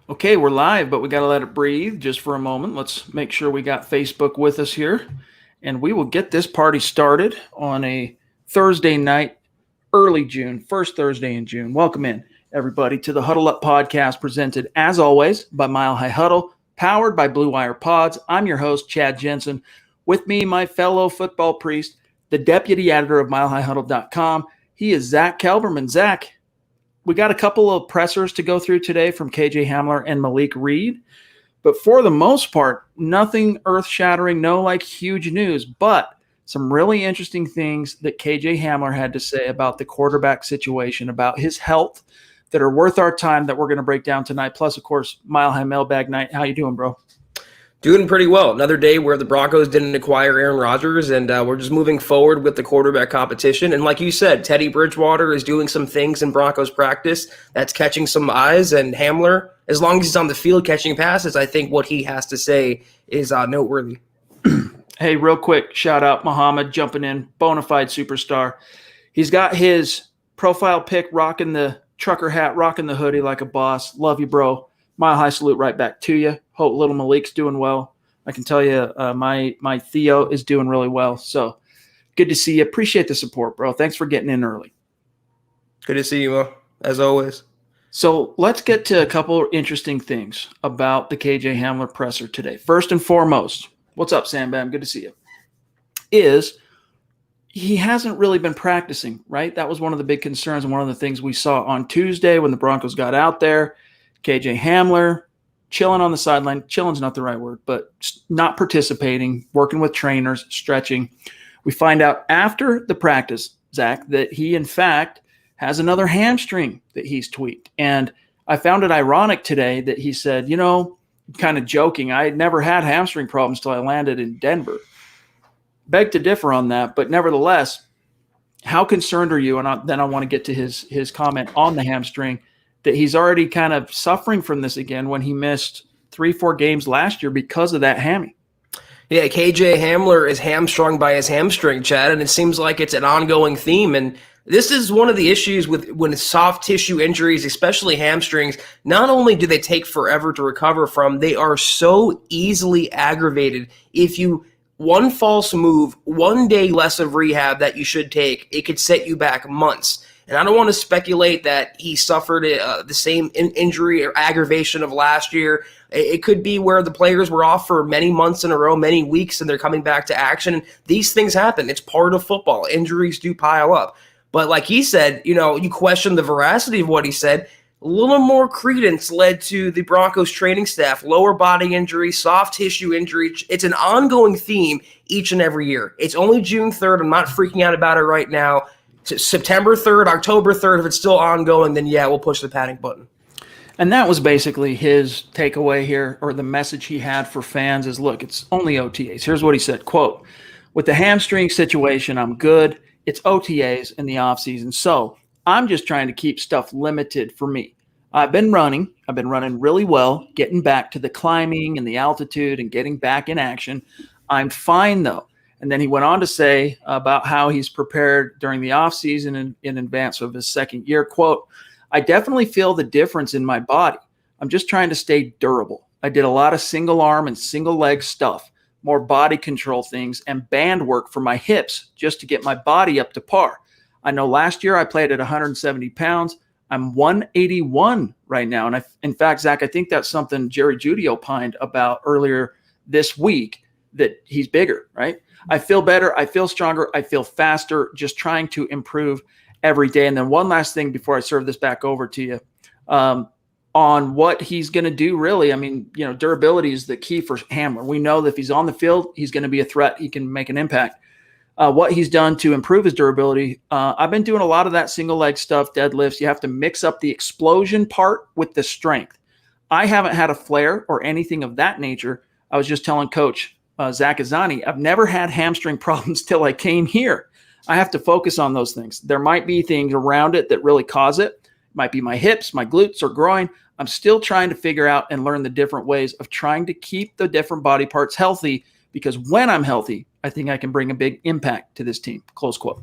Okay, we're live, but we got to let it breathe just for a moment. Let's make sure we got Facebook with us here, and we will get this party started on a Thursday night, early June, first Thursday in June. Welcome in, everybody, to the Huddle Up podcast, presented, as always, by Mile High Huddle, powered by Blue Wire Pods. I'm your host, Chad Jensen. With me, my fellow football priest, the deputy editor of milehighhuddle.com. He is Zack Kelberman. Zack, we got a couple of pressers to go through today from KJ Hamler and Malik Reed. But for the most part, nothing earth-shattering, no huge news, but some really interesting things that KJ Hamler had to say about the quarterback situation, about his health, that are worth our time, that we're going to break down tonight. Plus, of course, Mile High Mailbag night. How you doing, bro? Doing pretty well. Another day where the Broncos didn't acquire Aaron Rodgers, and we're just moving forward with the quarterback competition. And like you said, Teddy Bridgewater is doing some things in Broncos practice that's catching some eyes, and Hamler, as long as he's on the field catching passes, I think what he has to say is noteworthy. Hey, real quick, shout out Muhammad jumping in, bona fide superstar. He's got his profile pic, rocking the trucker hat, rocking the hoodie like a boss. Love you, bro. Mile High salute right back to you. Hope little Malik's doing well. I can tell you my Theo is doing really well. So good to see you. Appreciate the support, bro. Thanks for getting in early. Good to see you, Mo, as always. So let's get to a couple interesting things about the KJ Hamler presser today. First and foremost, what's up, Sam Bam? Good to see you. Is he hasn't really been practicing, right? That was one of the big concerns and one of the things we saw on Tuesday when the Broncos got out there. KJ Hamler chilling on the sideline. Chilling's not the right word, but not participating, working with trainers, stretching. We find out after the practice, Zach, that he, in fact, has another hamstring that he's tweaked. And I found it ironic today that he said, kind of joking, I had never had hamstring problems till I landed in Denver. Beg to differ on that, but nevertheless, how concerned are you? And then I want to get to his comment on the hamstring, that he's already kind of suffering from this again when he missed 3-4 games last year because of that hammy. Yeah, KJ Hamler is hamstrung by his hamstring, Chad, and it seems like it's an ongoing theme. And this is one of the issues with when soft tissue injuries, especially hamstrings. Not only do they take forever to recover from, they are so easily aggravated. If you one false move, 1 day less of rehab that you should take, it could set you back months. And I don't want to speculate that he suffered the same injury or aggravation of last year. It could be where the players were off for many months in a row, many weeks, and they're coming back to action. And these things happen. It's part of football. Injuries do pile up. But like he said, you question the veracity of what he said. A little more credence led to the Broncos training staff, lower body injury, soft tissue injury. It's an ongoing theme each and every year. It's only June 3rd. I'm not freaking out about it right now. September 3rd, October 3rd, if it's still ongoing, then yeah, we'll push the panic button. And that was basically his takeaway here, or the message he had for fans is, look, it's only OTAs. Here's what he said, quote, with the hamstring situation, I'm good. It's OTAs in the offseason. So I'm just trying to keep stuff limited for me. I've been running really well, getting back to the climbing and the altitude and getting back in action. I'm fine, though. And then he went on to say about how he's prepared during the offseason in advance of his second year. Quote, I definitely feel the difference in my body. I'm just trying to stay durable. I did a lot of single arm and single leg stuff, more body control things, and band work for my hips just to get my body up to par. I know last year I played at 170 pounds. I'm 181 right now. And in fact, Zach, I think that's something Jerry Jeudy opined about earlier this week, that he's bigger, right? I feel better. I feel stronger. I feel faster, just trying to improve every day. And then one last thing before I serve this back over to you on what he's going to do, really. I mean, durability is the key for Hamler. We know that if he's on the field, he's going to be a threat. He can make an impact. What he's done to improve his durability, I've been doing a lot of that single leg stuff, deadlifts. You have to mix up the explosion part with the strength. I haven't had a flare or anything of that nature. I was just telling Coach Zach Azani, I've never had hamstring problems till I came here. I have to focus on those things. There might be things around it that really cause it. It might be my hips, my glutes, or groin. I'm still trying to figure out and learn the different ways of trying to keep the different body parts healthy, because when I'm healthy, I think I can bring a big impact to this team. Close quote.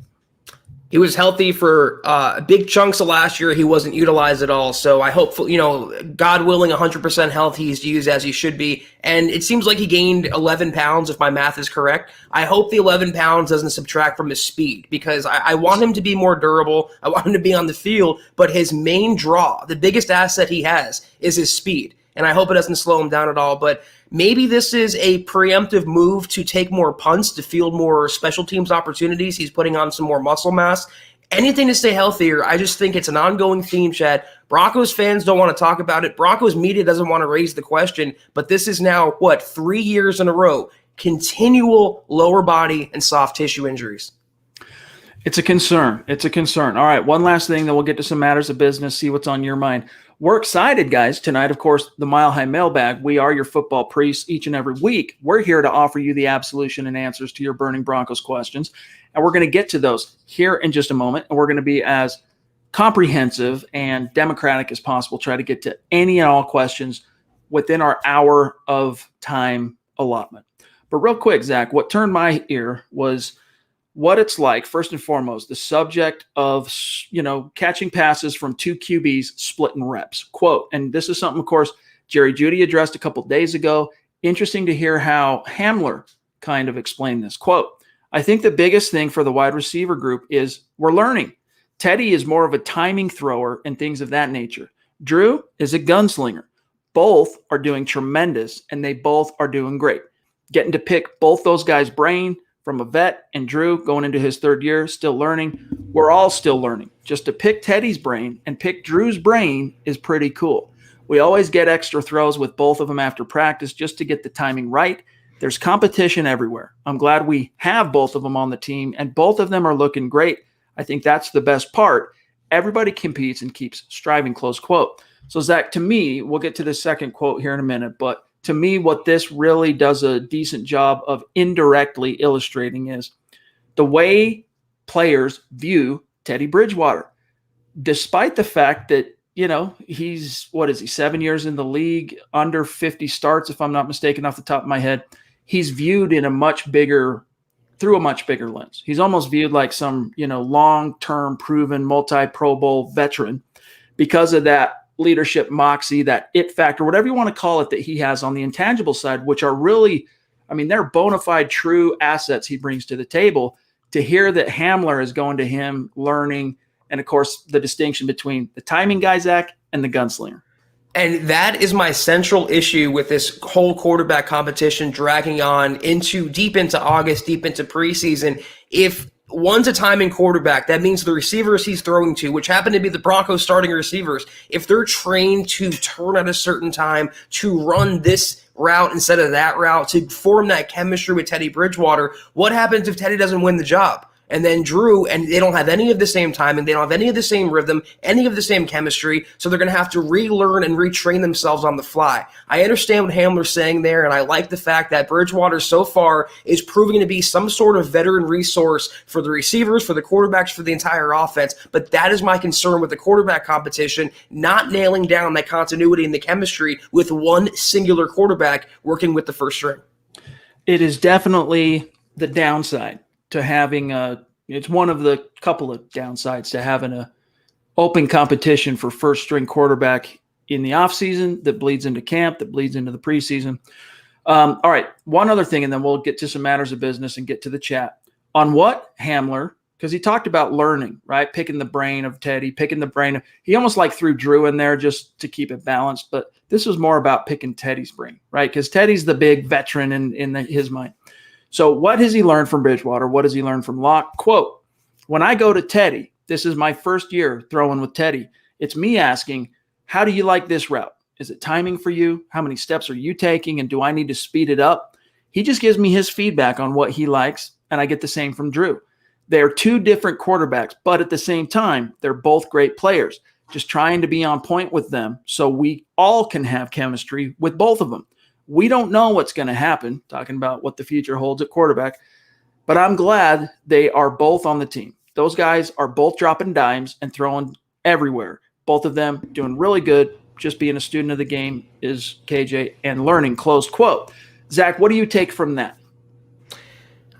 He was healthy for big chunks of last year. He wasn't utilized at all. So I hope, God willing, 100% health, he's used as he should be. And it seems like he gained 11 pounds, if my math is correct. I hope the 11 pounds doesn't subtract from his speed, because I want him to be more durable. I want him to be on the field. But his main draw, the biggest asset he has, is his speed. And I hope it doesn't slow him down at all. But maybe this is a preemptive move to take more punts, to field more special teams opportunities. He's putting on some more muscle mass. Anything to stay healthier. I just think it's an ongoing theme, Chad. Broncos fans don't want to talk about it. Broncos media doesn't want to raise the question. But this is now, 3 years in a row, continual lower body and soft tissue injuries. It's a concern. It's a concern. All right, one last thing, then we'll get to some matters of business, see what's on your mind. We're excited, guys. Tonight, of course, the Mile High Mailbag. We are your football priests each and every week. We're here to offer you the absolution and answers to your burning Broncos questions. And we're going to get to those here in just a moment. And we're going to be as comprehensive and democratic as possible, try to get to any and all questions within our hour of time allotment. But real quick, Zach, what turned my ear was what it's like, first and foremost, the subject of, catching passes from two QBs splitting reps. Quote, and this is something, of course, Jerry Jeudy addressed a couple days ago. Interesting to hear how Hamler kind of explained this. Quote, I think the biggest thing for the wide receiver group is we're learning. Teddy is more of a timing thrower and things of that nature. Drew is a gunslinger. Both are doing tremendous, and they both are doing great. Getting to pick both those guys' brain from a vet, and Drew going into his third year, still learning. We're all still learning. Just to pick Teddy's brain and pick Drew's brain is pretty cool. We always get extra throws with both of them after practice just to get the timing right. There's competition everywhere. I'm glad we have both of them on the team, and both of them are looking great. I think that's the best part. Everybody competes and keeps striving, close quote. So, Zach, to me, we'll get to the second quote here in a minute, but to me, what this really does a decent job of indirectly illustrating is the way players view Teddy Bridgewater. Despite the fact that, he's, 7 years in the league, under 50 starts, if I'm not mistaken, off the top of my head, he's viewed in through a much bigger lens. He's almost viewed like some, long-term proven multi-Pro Bowl veteran because of that leadership moxie, that it factor, whatever you want to call it, that he has on the intangible side, which are really, they're bona fide true assets he brings to the table. To hear that Hamler is going to him, learning, and of course the distinction between the timing guy, Zach, and the gunslinger. And that is my central issue with this whole quarterback competition dragging on deep into August, deep into preseason. If one's a timing quarterback, that means the receivers he's throwing to, which happen to be the Broncos starting receivers, if they're trained to turn at a certain time, to run this route instead of that route, to form that chemistry with Teddy Bridgewater, what happens if Teddy doesn't win the job? And then Drew, and they don't have any of the same timing, they don't have any of the same rhythm, any of the same chemistry, so they're going to have to relearn and retrain themselves on the fly. I understand what Hamler's saying there, and I like the fact that Bridgewater so far is proving to be some sort of veteran resource for the receivers, for the quarterbacks, for the entire offense, but that is my concern with the quarterback competition, not nailing down that continuity and the chemistry with one singular quarterback working with the first string. It is definitely the downside to having it's one of the couple of downsides to having a open competition for first string quarterback in the offseason that bleeds into camp, that bleeds into the preseason. All right, one other thing, and then we'll get to some matters of business and get to the chat. On what Hamler, because he talked about learning, right? Picking the brain of Teddy, he almost like threw Drew in there just to keep it balanced, but this was more about picking Teddy's brain, right? Because Teddy's the big veteran in his mind. So what has he learned from Bridgewater? What has he learned from Locke? Quote, when I go to Teddy, this is my first year throwing with Teddy. It's me asking, how do you like this route? Is it timing for you? How many steps are you taking? And do I need to speed it up? He just gives me his feedback on what he likes, and I get the same from Drew. They're two different quarterbacks, but at the same time, they're both great players. Just trying to be on point with them so we all can have chemistry with both of them. We don't know what's going to happen, talking about what the future holds at quarterback, but I'm glad they are both on the team. Those guys are both dropping dimes and throwing everywhere. Both of them doing really good. Just being a student of the game is KJ and learning, close quote. Zach, what do you take from that?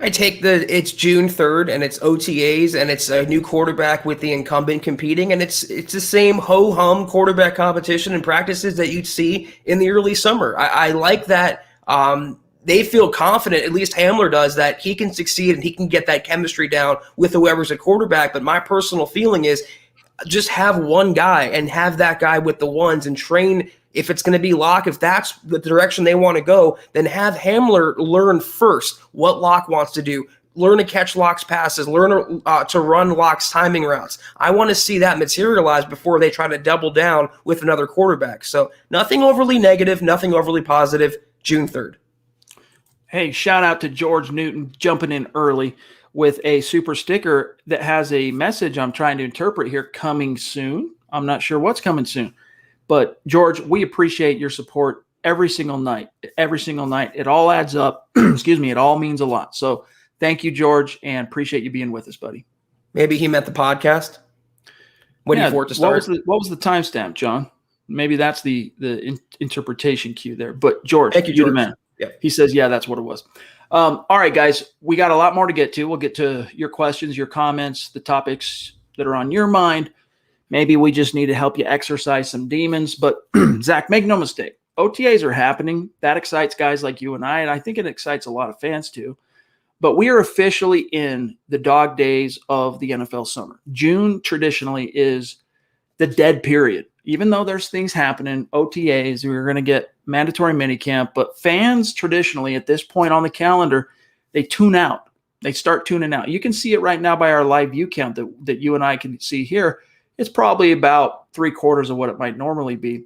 I take it's June 3rd and it's OTAs and it's a new quarterback with the incumbent competing, and it's the same ho-hum quarterback competition and practices that you'd see in the early summer. I like that. They feel confident, at least Hamler does, that he can succeed and he can get that chemistry down with whoever's a quarterback. But my personal feeling is just have one guy and have that guy with the ones and train. If it's going to be Locke, if that's the direction they want to go, then have Hamler learn first what Locke wants to do. Learn to catch Locke's passes, learn to run Locke's timing routes. I want to see that materialize before they try to double down with another quarterback. So nothing overly negative, nothing overly positive. June 3rd. Hey, shout out to George Newton jumping in early with a super sticker that has a message I'm trying to interpret here, coming soon. I'm not sure what's coming soon. But, George, we appreciate your support every single night. Every single night. It all adds up. Excuse me. It all means a lot. So thank you, George, and appreciate you being with us, buddy. Maybe he meant the podcast. Waiting for it to start. What was the timestamp, John? Maybe that's the interpretation cue there. But, George, thank you, George. The man. Yeah. He says, yeah, that's what it was. All right, guys, we got a lot more to get to. We'll get to your questions, your comments, the topics that are on your mind. Maybe we just need to help you exercise some demons. But, Zach, make no mistake. OTAs are happening. That excites guys like you and I think it excites a lot of fans too. But we are officially in the dog days of the NFL summer. June traditionally is the dead period. Even though there's things happening, OTAs, we're going to get mandatory minicamp. But fans traditionally at this point on the calendar, they tune out. They start tuning out. You can see it right now by our live view count that you and I can see here. It's probably about 3/4 of what it might normally be.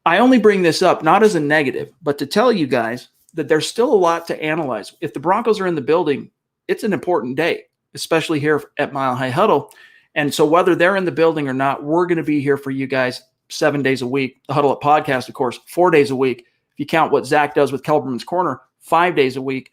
I only bring this up not as a negative, but to tell you guys that there's still a lot to analyze. If the Broncos are in the building, it's an important day, especially here at Mile High Huddle. And so whether they're in the building or not, we're going to be here for you guys 7 days a week. The Huddle Up podcast, of course, 4 days a week. If you count what Zach does with Kelberman's Corner, 5 days a week.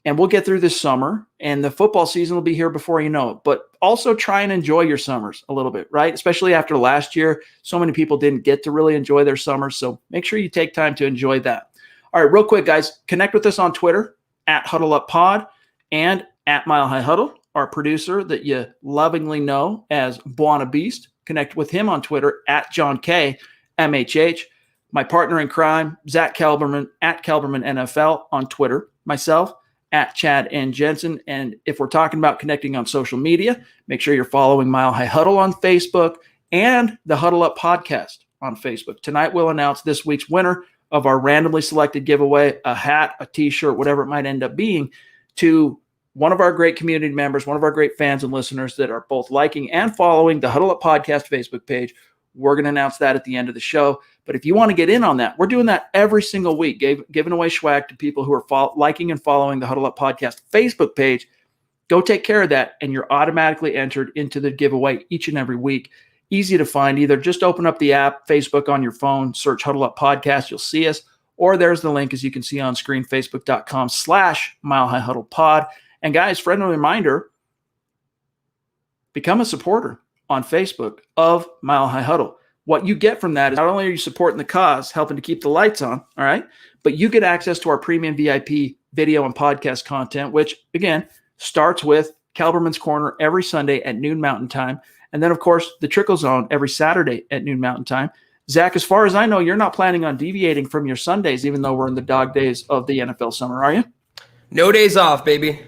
And we'll get through this summer, and the football season will be here before you know it. But also try and enjoy your summers a little bit, right? Especially after last year, so many people didn't get to really enjoy their summers. So make sure you take time to enjoy that. All right, real quick, guys, connect with us on Twitter at Huddle Up Pod and at Mile High Huddle. Our producer that you lovingly know as Buona Beast. Connect with him on Twitter at John K. MHH. My partner in crime, Zack Kelberman at Kelberman NFL on Twitter. Myself at Chad and Jensen. And if we're talking about connecting on social media, make sure you're following Mile High Huddle on Facebook and the Huddle Up podcast on Facebook. Tonight we'll announce this week's winner of our randomly selected giveaway, a hat, a t-shirt, whatever it might end up being, to one of our great community members, one of our great fans and listeners that are both liking and following the Huddle Up podcast Facebook page. We're going to announce that at the end of the show. But if you want to get in on that, we're doing that every single week, giving away swag to people who are liking and following the Huddle Up podcast Facebook page. Go take care of that, and you're automatically entered into the giveaway each and every week. Easy to find. Either just open up the app, Facebook on your phone, search Huddle Up Podcast, you'll see us. Or there's the link, as you can see on screen, facebook.com/Mile High Huddle Pod. And guys, friendly reminder, become a supporter on Facebook of Mile High Huddle. What you get from that is not only are you supporting the cause, helping to keep the lights on, all right, but you get access to our premium VIP video and podcast content, which, again, starts with Kelberman's Corner every Sunday at noon Mountain Time. And then, of course, the Trickle Zone every Saturday at noon Mountain Time. Zach, as far as I know, you're not planning on deviating from your Sundays, even though we're in the dog days of the NFL summer, are you? No days off, baby.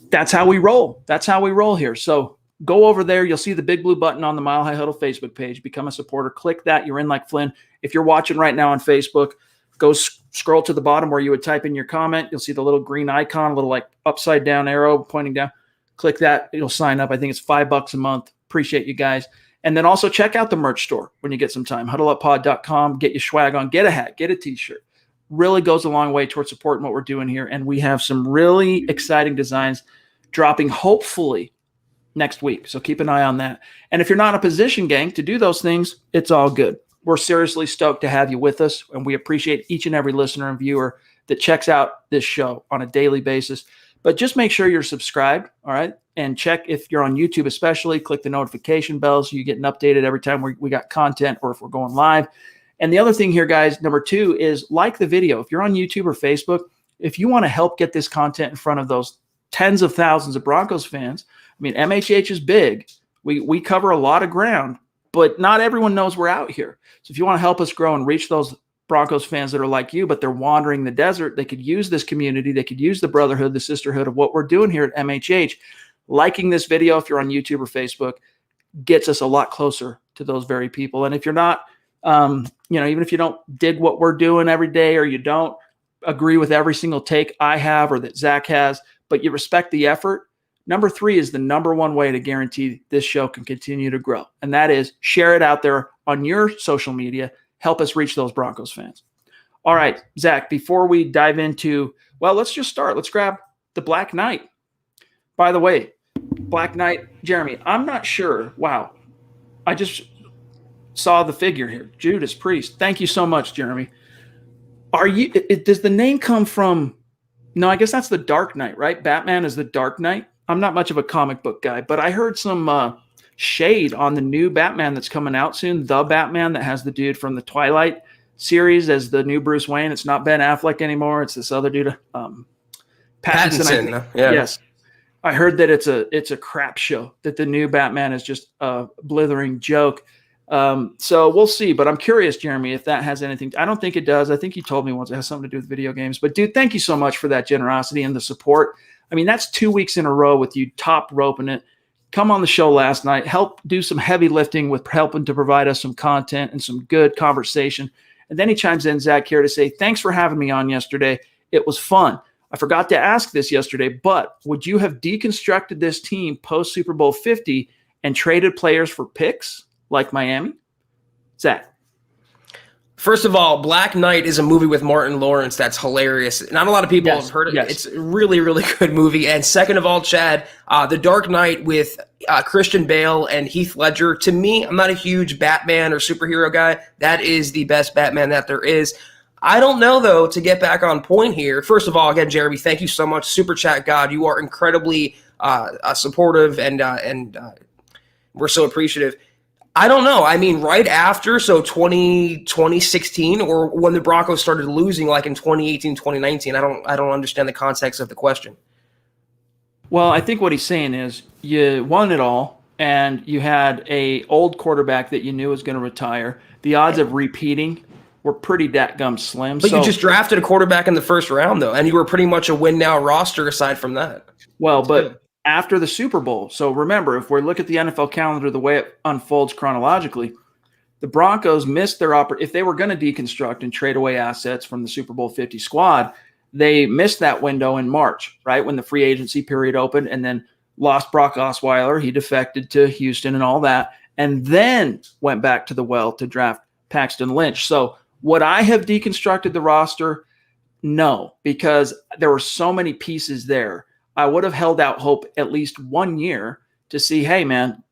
That's how we roll. That's how we roll here. So go over there. You'll see the big blue button on the Mile High Huddle Facebook page. Become a supporter. Click that. You're in like Flynn. If you're watching right now on Facebook, go scroll to the bottom where you would type in your comment. You'll see the little green icon, a little like upside down arrow pointing down. Click that. You'll sign up. I think it's $5 a month. Appreciate you guys. And then also check out the merch store when you get some time. HuddleUpPod.com. Get your swag on. Get a hat. Get a t-shirt. Really goes a long way towards supporting what we're doing here. And we have some really exciting designs dropping hopefully next week. So keep an eye on that. And if you're not in a position, gang, to do those things, it's all good. We're seriously stoked to have you with us. And we appreciate each and every listener and viewer that checks out this show on a daily basis. But just make sure you're subscribed, all right? And check if you're on YouTube especially, click the notification bell so you get updated every time we got content or if we're going live. And the other thing here, guys, number 2 is like the video. If you're on YouTube or Facebook, if you want to help get this content in front of those tens of thousands of Broncos fans. I mean, MHH is big. We cover a lot of ground, but not everyone knows we're out here. So if you want to help us grow and reach those Broncos fans that are like you, but they're wandering the desert, they could use this community. They could use the brotherhood, the sisterhood of what we're doing here at MHH. Liking this video, if you're on YouTube or Facebook, gets us a lot closer to those very people. And if you're not, even if you don't dig what we're doing every day, or you don't agree with every single take I have or that Zach has, but you respect the effort, number 3 is the number one way to guarantee this show can continue to grow. And that is share it out there on your social media. Help us reach those Broncos fans. All right, Zach, before we dive into, well, let's just start. Let's grab the Black Knight. By the way, Black Knight, Jeremy, I'm not sure. Wow. I just saw the figure here. Judas Priest. Thank you so much, Jeremy. Does the name come from, no, I guess that's the Dark Knight, right? Batman is the Dark Knight. I'm not much of a comic book guy, but I heard some shade on the new Batman that's coming out soon. The Batman that has the dude from the Twilight series as the new Bruce Wayne. It's not Ben Affleck anymore. It's this other dude, Pattinson. Yeah. Yes. I heard that it's a crap show, that the new Batman is just a blithering joke. So we'll see, but I'm curious, Jeremy, if that has anything. I don't think it does. I think you told me once it has something to do with video games, but dude, thank you so much for that generosity and the support. I mean, that's 2 weeks in a row with you top roping it. Come on the show last night, help do some heavy lifting with helping to provide us some content and some good conversation. And then he chimes in, Zach, here to say, thanks for having me on yesterday. It was fun. I forgot to ask this yesterday, but would you have deconstructed this team post Super Bowl 50 and traded players for picks like Miami? Zach. First of all, Black Knight is a movie with Martin Lawrence that's hilarious. Not a lot of people have heard it. Yes. It's a really, really good movie. And second of all, Chad, The Dark Knight with Christian Bale and Heath Ledger. To me, I'm not a huge Batman or superhero guy. That is the best Batman that there is. I don't know, though, to get back on point here. First of all, again, Jeremy, thank you so much. Super Chat God, you are incredibly supportive, and we're so appreciative. I don't know. I mean, right after, so 2016, or when the Broncos started losing, like in 2018, 2019, I don't understand the context of the question. Well, I think what he's saying is you won it all, and you had a old quarterback that you knew was going to retire. The odds of repeating were pretty dadgum slim. But you just drafted a quarterback in the first round, though, and you were pretty much a win-now roster aside from that. Well, but after the Super Bowl. So remember, if we look at the NFL calendar, the way it unfolds chronologically, the Broncos missed their if they were going to deconstruct and trade away assets from the Super Bowl 50 squad, they missed that window in March, right, when the free agency period opened, and then lost Brock Osweiler. He defected to Houston and all that, and then went back to the well to draft Paxton Lynch. So would I have deconstructed the roster? No, because there were so many pieces there. I would have held out hope at least 1 year to see, hey, man,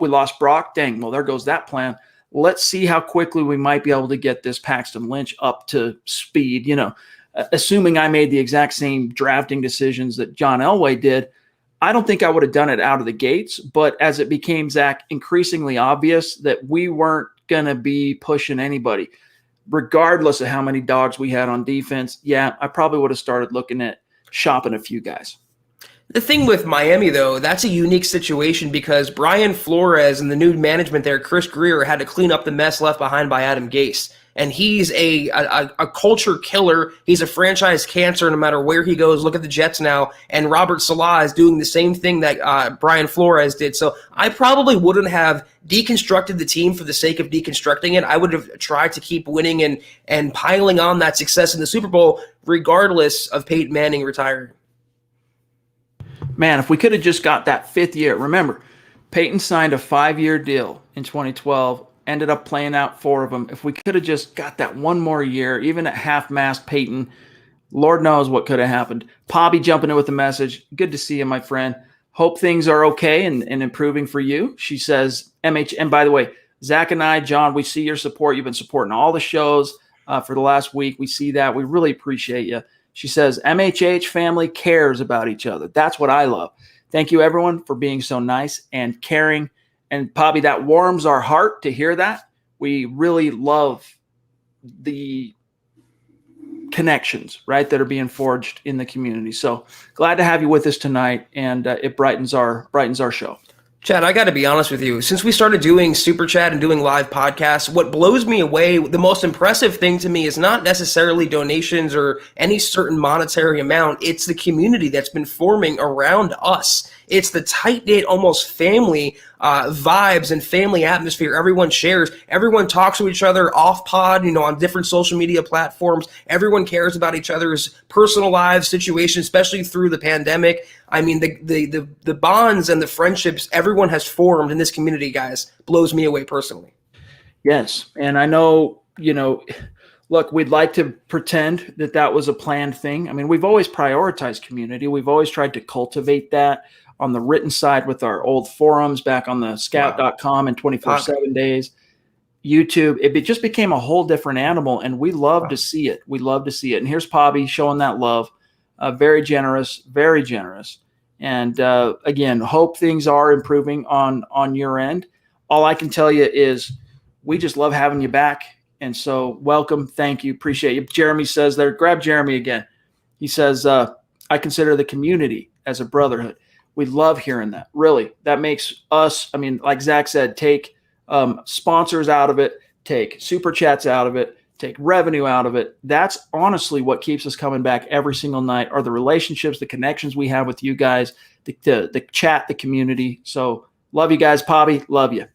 we lost Brock. Dang, well, there goes that plan. Let's see how quickly we might be able to get this Paxton Lynch up to speed. Assuming I made the exact same drafting decisions that John Elway did, I don't think I would have done it out of the gates. But as it became, Zach, increasingly obvious that we weren't going to be pushing anybody, regardless of how many dogs we had on defense, yeah, I probably would have started looking at shopping a few guys. The thing with Miami, though, that's a unique situation because Brian Flores and the new management there, Chris Greer, had to clean up the mess left behind by Adam Gase. And he's a culture killer. He's a franchise cancer no matter where he goes. Look at the Jets now. And Robert Saleh is doing the same thing that Brian Flores did. So I probably wouldn't have deconstructed the team for the sake of deconstructing it. I would have tried to keep winning and piling on that success in the Super Bowl, regardless of Peyton Manning retiring. Man, if we could have just got that 5th year. Remember, Peyton signed a 5-year deal in 2012. Ended up playing out 4 of them. If we could have just got that 1 more year, even at half-mast Peyton, Lord knows what could have happened. Pobby jumping in with the message. Good to see you, my friend. Hope things are okay and improving for you. She says, MH. And by the way, Zach and I, John, we see your support. You've been supporting all the shows for the last week. We see that. We really appreciate you. She says, MHH family cares about each other. That's what I love. Thank you, everyone, for being so nice and caring. And Pobby, that warms our heart to hear that. We really love the connections, right, that are being forged in the community. So glad to have you with us tonight, and it brightens our show. Chad, I got to be honest with you. Since we started doing Super Chat and doing live podcasts, what blows me away, the most impressive thing to me is not necessarily donations or any certain monetary amount. It's the community that's been forming around us. It's the tight-knit, almost family vibes and family atmosphere everyone shares. Everyone talks to each other off pod, on different social media platforms. Everyone cares about each other's personal lives, situations, especially through the pandemic. I mean, the bonds and the friendships everyone has formed in this community, guys, blows me away personally. Yes, and I know, look, we'd like to pretend that was a planned thing. I mean, we've always prioritized community. We've always tried to cultivate that on the written side with our old forums back on the scout.com and 24/7 days. YouTube, it just became a whole different animal, and we love to see it. We love to see it. And here's Pobby showing that love. Very generous, very generous. And again, hope things are improving on your end. All I can tell you is we just love having you back. And so welcome. Thank you. Appreciate you. Jeremy says there, grab Jeremy again. He says, I consider the community as a brotherhood. We love hearing that. Really, that makes us, I mean, like Zach said, take sponsors out of it, take super chats out of it, take revenue out of it. That's honestly what keeps us coming back every single night, are the relationships, the connections we have with you guys, the chat, the community. So love you guys, Pobby. Love you.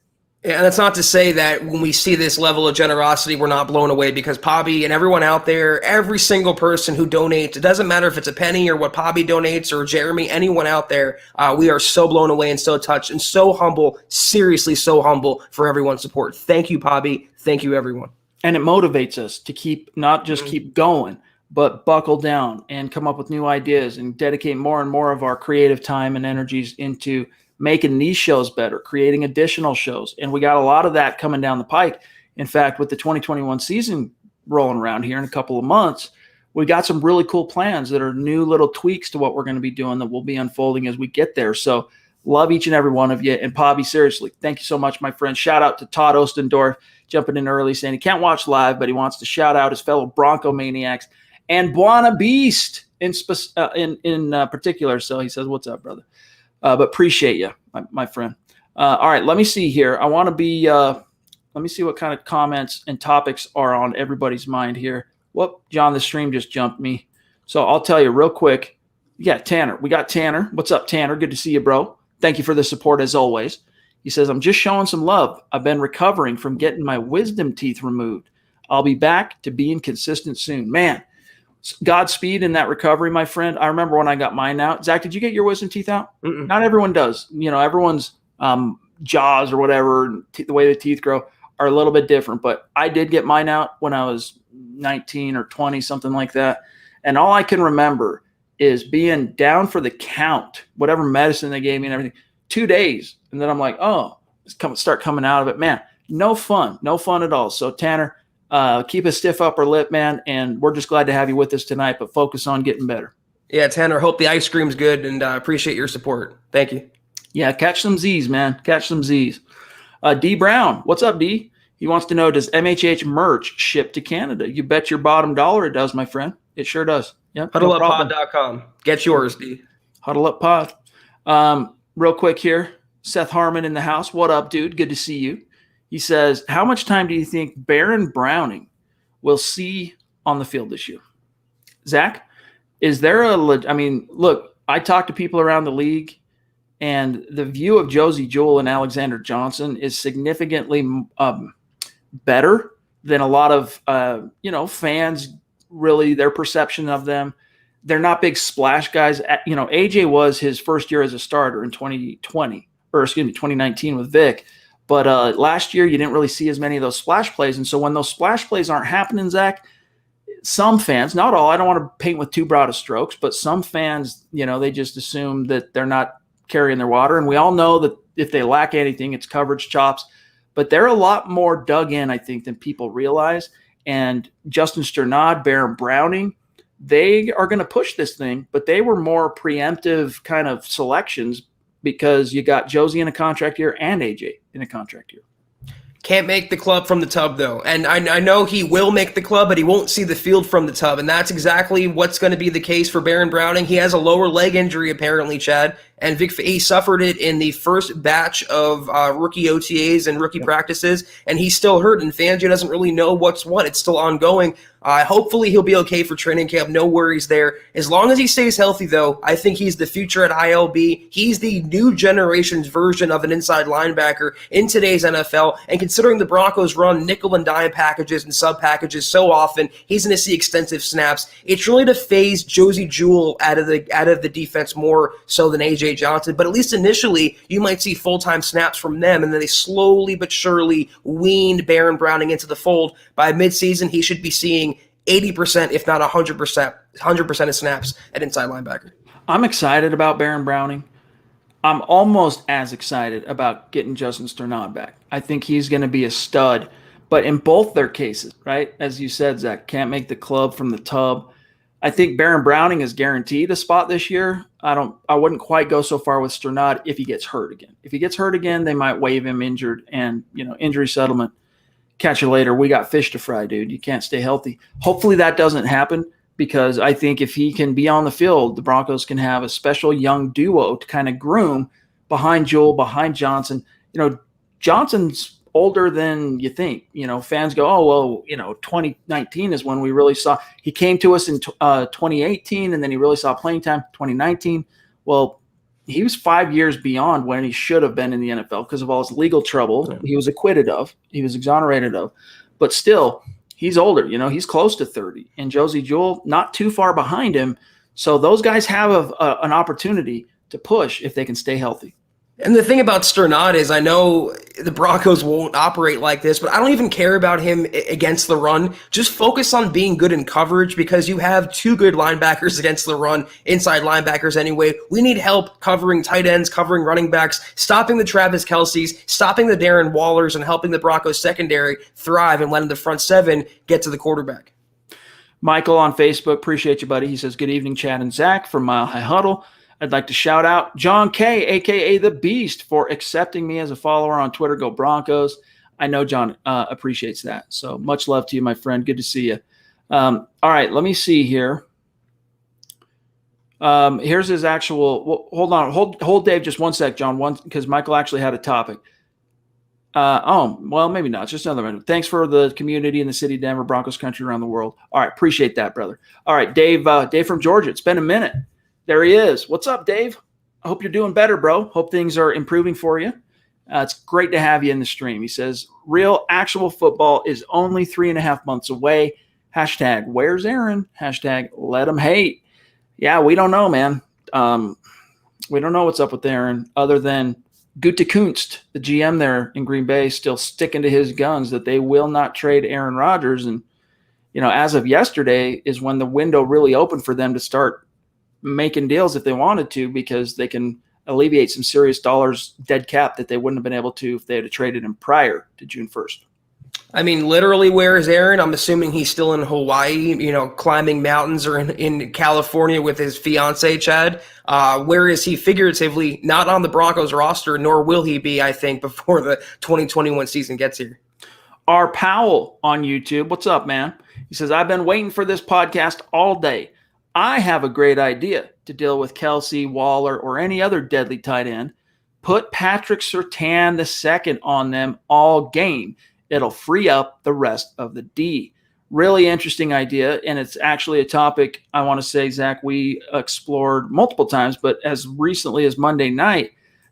Yeah, and that's not to say that when we see this level of generosity, we're not blown away, because Pobby and everyone out there, every single person who donates, it doesn't matter if it's a penny or what Pobby donates or Jeremy, anyone out there, we are so blown away and so touched and so humble, seriously so humble for everyone's support. Thank you, Pobby. Thank you, everyone. And it motivates us to keep, not just keep going, but buckle down and come up with new ideas and dedicate more and more of our creative time and energies into making these shows better, creating additional shows. And we got a lot of that coming down the pike. In fact, with the 2021 season rolling around here in a couple of months, we got some really cool plans that are new little tweaks to what we're going to be doing that will be unfolding as we get there. So love each and every one of you. And Pobby, seriously, thank you so much, my friend. Shout out to Todd Ostendorf jumping in early saying he can't watch live, but he wants to shout out his fellow Bronco maniacs and Buona Beast in particular. So he says, what's up, brother? But appreciate you, my friend. All right, let me see here. I want to be let me see what kind of comments and topics are on everybody's mind here. Whoop, John, the stream just jumped me. So I'll tell you real quick. Yeah, Tanner. We got Tanner. What's up, Tanner? Good to see you, bro. Thank you for the support as always. He says, I'm just showing some love. I've been recovering from getting my wisdom teeth removed. I'll be back to being consistent soon. Man, Godspeed in that recovery, my friend. I remember when I got mine out. Zach, did you get your wisdom teeth out? Mm-mm. Not everyone does. Everyone's jaws or whatever, the way the teeth grow are a little bit different. But I did get mine out when I was 19 or 20, something like that. And all I can remember is being down for the count, whatever medicine they gave me and everything, 2 days. And then I'm like, start coming out of it. Man, no fun at all. So Tanner, keep a stiff upper lip, man, and we're just glad to have you with us tonight, but focus on getting better. Yeah, Tanner, hope the ice cream's good, and appreciate your support. Thank you. Yeah, catch some Z's, man. Catch some Z's. D Brown, what's up, D? He wants to know, does MHH merch ship to Canada? You bet your bottom dollar it does, my friend. It sure does. Yep, HuddleUpPod.com. Get yours, D. Huddle Up Pod. Real quick here, Seth Harmon in the house. What up, dude? Good to see you. He says, how much time do you think Baron Browning will see on the field this year? Zach, is there look, I talk to people around the league, and the view of Josie Jewell and Alexander Johnson is significantly better than a lot of, fans, really, their perception of them. They're not big splash guys. AJ was his first year as a starter in 2019 with Vic. But last year, you didn't really see as many of those splash plays. And so when those splash plays aren't happening, Zach, some fans, not all, I don't want to paint with too broad of strokes, but some fans, they just assume that they're not carrying their water. And we all know that if they lack anything, it's coverage chops. But they're a lot more dug in, I think, than people realize. And Justin Sternad, Baron Browning, they are going to push this thing, but they were more preemptive kind of selections because you got Josie in a contract year and AJ in a contract year. Can't make the club from the tub, though. And I know he will make the club, but he won't see the field from the tub. And that's exactly what's going to be the case for Baron Browning. He has a lower leg injury, apparently, Chad. And he suffered it in the first batch of rookie OTAs and rookie practices, and he's still hurt. And Fangio doesn't really know what's what. It's still ongoing. Hopefully he'll be okay for training camp. No worries there. As long as he stays healthy, though, I think he's the future at ILB. He's the new generation's version of an inside linebacker in today's NFL. And considering the Broncos run nickel and dime packages and sub packages so often, he's going to see extensive snaps. It's really to phase Josie Jewell out of the defense more so than AJ Johnson. But at least initially, you might see full-time snaps from them, and then they slowly but surely weaned Baron Browning into the fold. By midseason, he should be seeing 80%, if not 100% of snaps at inside linebacker. I'm excited about Baron Browning. I'm almost as excited about getting Justin Sternad back. I think he's going to be a stud. But in both their cases, right, as you said, Zach, can't make the club from the tub. I think Baron Browning is guaranteed a spot this year. I wouldn't quite go so far with Sternad if he gets hurt again. If he gets hurt again, they might waive him injured and, injury settlement. Catch you later. We got fish to fry, dude. You can't stay healthy. Hopefully that doesn't happen, because I think if he can be on the field, the Broncos can have a special young duo to kind of groom behind Jewell, behind Johnson. Johnson's older than you think. Fans go, oh, well, 2019 is when we really saw – he came to us in 2018, and then he really saw playing time 2019. Well, he was 5 years beyond when he should have been in the NFL because of all his legal trouble he was acquitted of, he was exonerated of. But still, he's older. He's close to 30. And Josie Jewell, not too far behind him. So those guys have an opportunity to push if they can stay healthy. And the thing about Sternad is, I know the Broncos won't operate like this, but I don't even care about him against the run. Just focus on being good in coverage, because you have two good linebackers against the run, inside linebackers anyway. We need help covering tight ends, covering running backs, stopping the Travis Kelce's, stopping the Darren Wallers, and helping the Broncos secondary thrive and letting the front seven get to the quarterback. Michael on Facebook, appreciate you, buddy. He says, good evening, Chad and Zach from Mile High Huddle. I'd like to shout out John K., a.k.a. The Beast, for accepting me as a follower on Twitter. Go Broncos. I know John appreciates that. So much love to you, my friend. Good to see you. All right, let me see here. Here's his actual hold on. Hold Dave just one sec, John, because Michael actually had a topic. Well, maybe not. It's just another one. Thanks for the community in the city of Denver, Broncos country, around the world. All right, appreciate that, brother. All right, Dave from Georgia. It's been a minute. There he is. What's up, Dave? I hope you're doing better, bro. Hope things are improving for you. It's great to have you in the stream. He says, real actual football is only 3.5 months away. Hashtag, where's Aaron? Hashtag, let him hate. Yeah, we don't know, man. We don't know what's up with Aaron, other than Gute Kunst, the GM there in Green Bay, still sticking to his guns that they will not trade Aaron Rodgers. And, as of yesterday is when the window really opened for them to start making deals if they wanted to, because they can alleviate some serious dollars dead cap that they wouldn't have been able to if they had traded him prior to June 1st. I mean, literally, where is Aaron? I'm assuming he's still in Hawaii, climbing mountains, or in California with his fiance, Chad. Where is he figuratively? Not on the Broncos roster, nor will he be, I think, before the 2021 season gets here. R. Powell on YouTube. What's up, man? He says, I've been waiting for this podcast all day. I have a great idea to deal with Kelce, Waller, or any other deadly tight end. Put Patrick Surtain II on them all game. It'll free up the rest of the D. Really interesting idea, and it's actually a topic I want to say, Zach, we explored multiple times, but as recently as Monday night,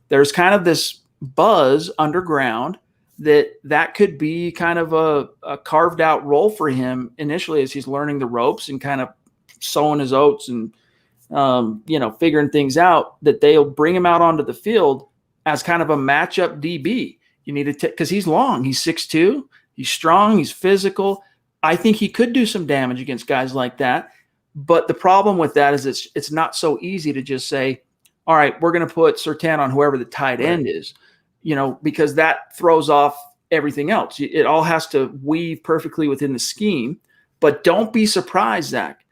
there's kind of this buzz underground that could be kind of a carved out role for him initially as he's learning the ropes and kind of sowing his oats and, figuring things out, that they'll bring him out onto the field as kind of a matchup DB. You need to because he's long. He's 6'2". He's strong. He's physical. I think he could do some damage against guys like that. But the problem with that is it's not so easy to just say, all right, we're going to put Surtain on whoever the tight end is, because that throws off everything else. It all has to weave perfectly within the scheme. But don't be surprised, Zach,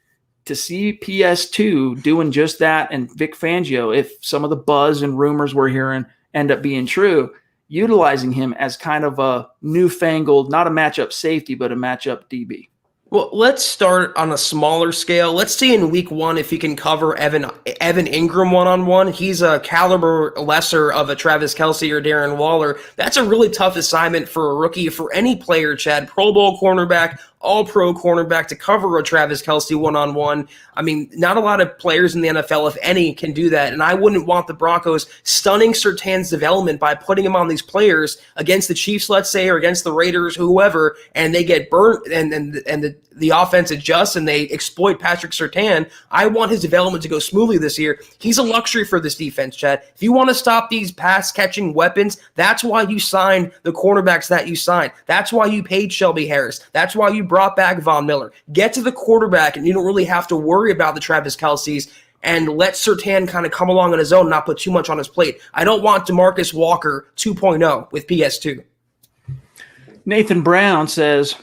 to see PS2 doing just that, and Vic Fangio, if some of the buzz and rumors we're hearing end up being true, utilizing him as kind of a newfangled, not a matchup safety, but a matchup DB? Well, let's start on a smaller scale. Let's see in week 1 if he can cover Evan Ingram one-on-one. He's a caliber lesser of a Travis Kelce or Darren Waller. That's a really tough assignment for a rookie, for any player, Chad. Pro Bowl cornerback, all-pro cornerback to cover a Travis Kelce one-on-one. I mean, not a lot of players in the NFL, if any, can do that. And I wouldn't want the Broncos stunning Surtain's development by putting him on these players against the Chiefs, let's say, or against the Raiders, whoever, and they get burnt and the offense adjusts and they exploit Patrick Surtain. I want his development to go smoothly this year. He's a luxury for this defense, Chad. If you want to stop these pass-catching weapons, that's why you signed the cornerbacks that you signed. That's why you paid Shelby Harris. That's why you brought back Von Miller. Get to the quarterback, and you don't really have to worry about the Travis Kelce's, and let Surtain kind of come along on his own and not put too much on his plate. I don't want DeMarcus Walker 2.0 with PS2. Nathan Brown says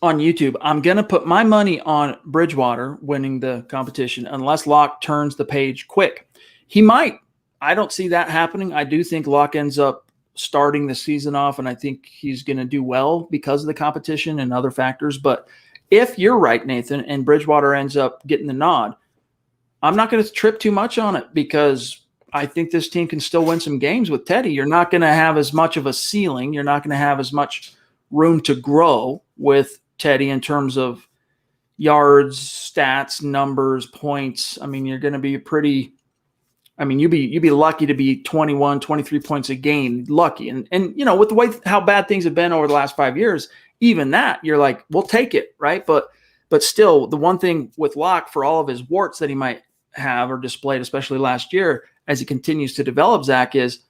on YouTube, I'm going to put my money on Bridgewater winning the competition unless Locke turns the page quick. He might. I don't see that happening. I do think Locke ends up starting the season off, and I think he's going to do well because of the competition and other factors. But if you're right, Nathan, and Bridgewater ends up getting the nod, I'm not going to trip too much on it because I think this team can still win some games with Teddy. You're not going to have as much of a ceiling. You're not going to have as much room to grow with Teddy in terms of yards, stats, numbers, points. I mean, you're going to be you'd be lucky to be 21, 23 points a game, lucky. And you know, with the way how bad things have been over the last 5 years, even that, you're like, we'll take it, right? But still, the one thing with Locke, for all of his warts that he might have or displayed, especially last year, as he continues to develop, Zach, is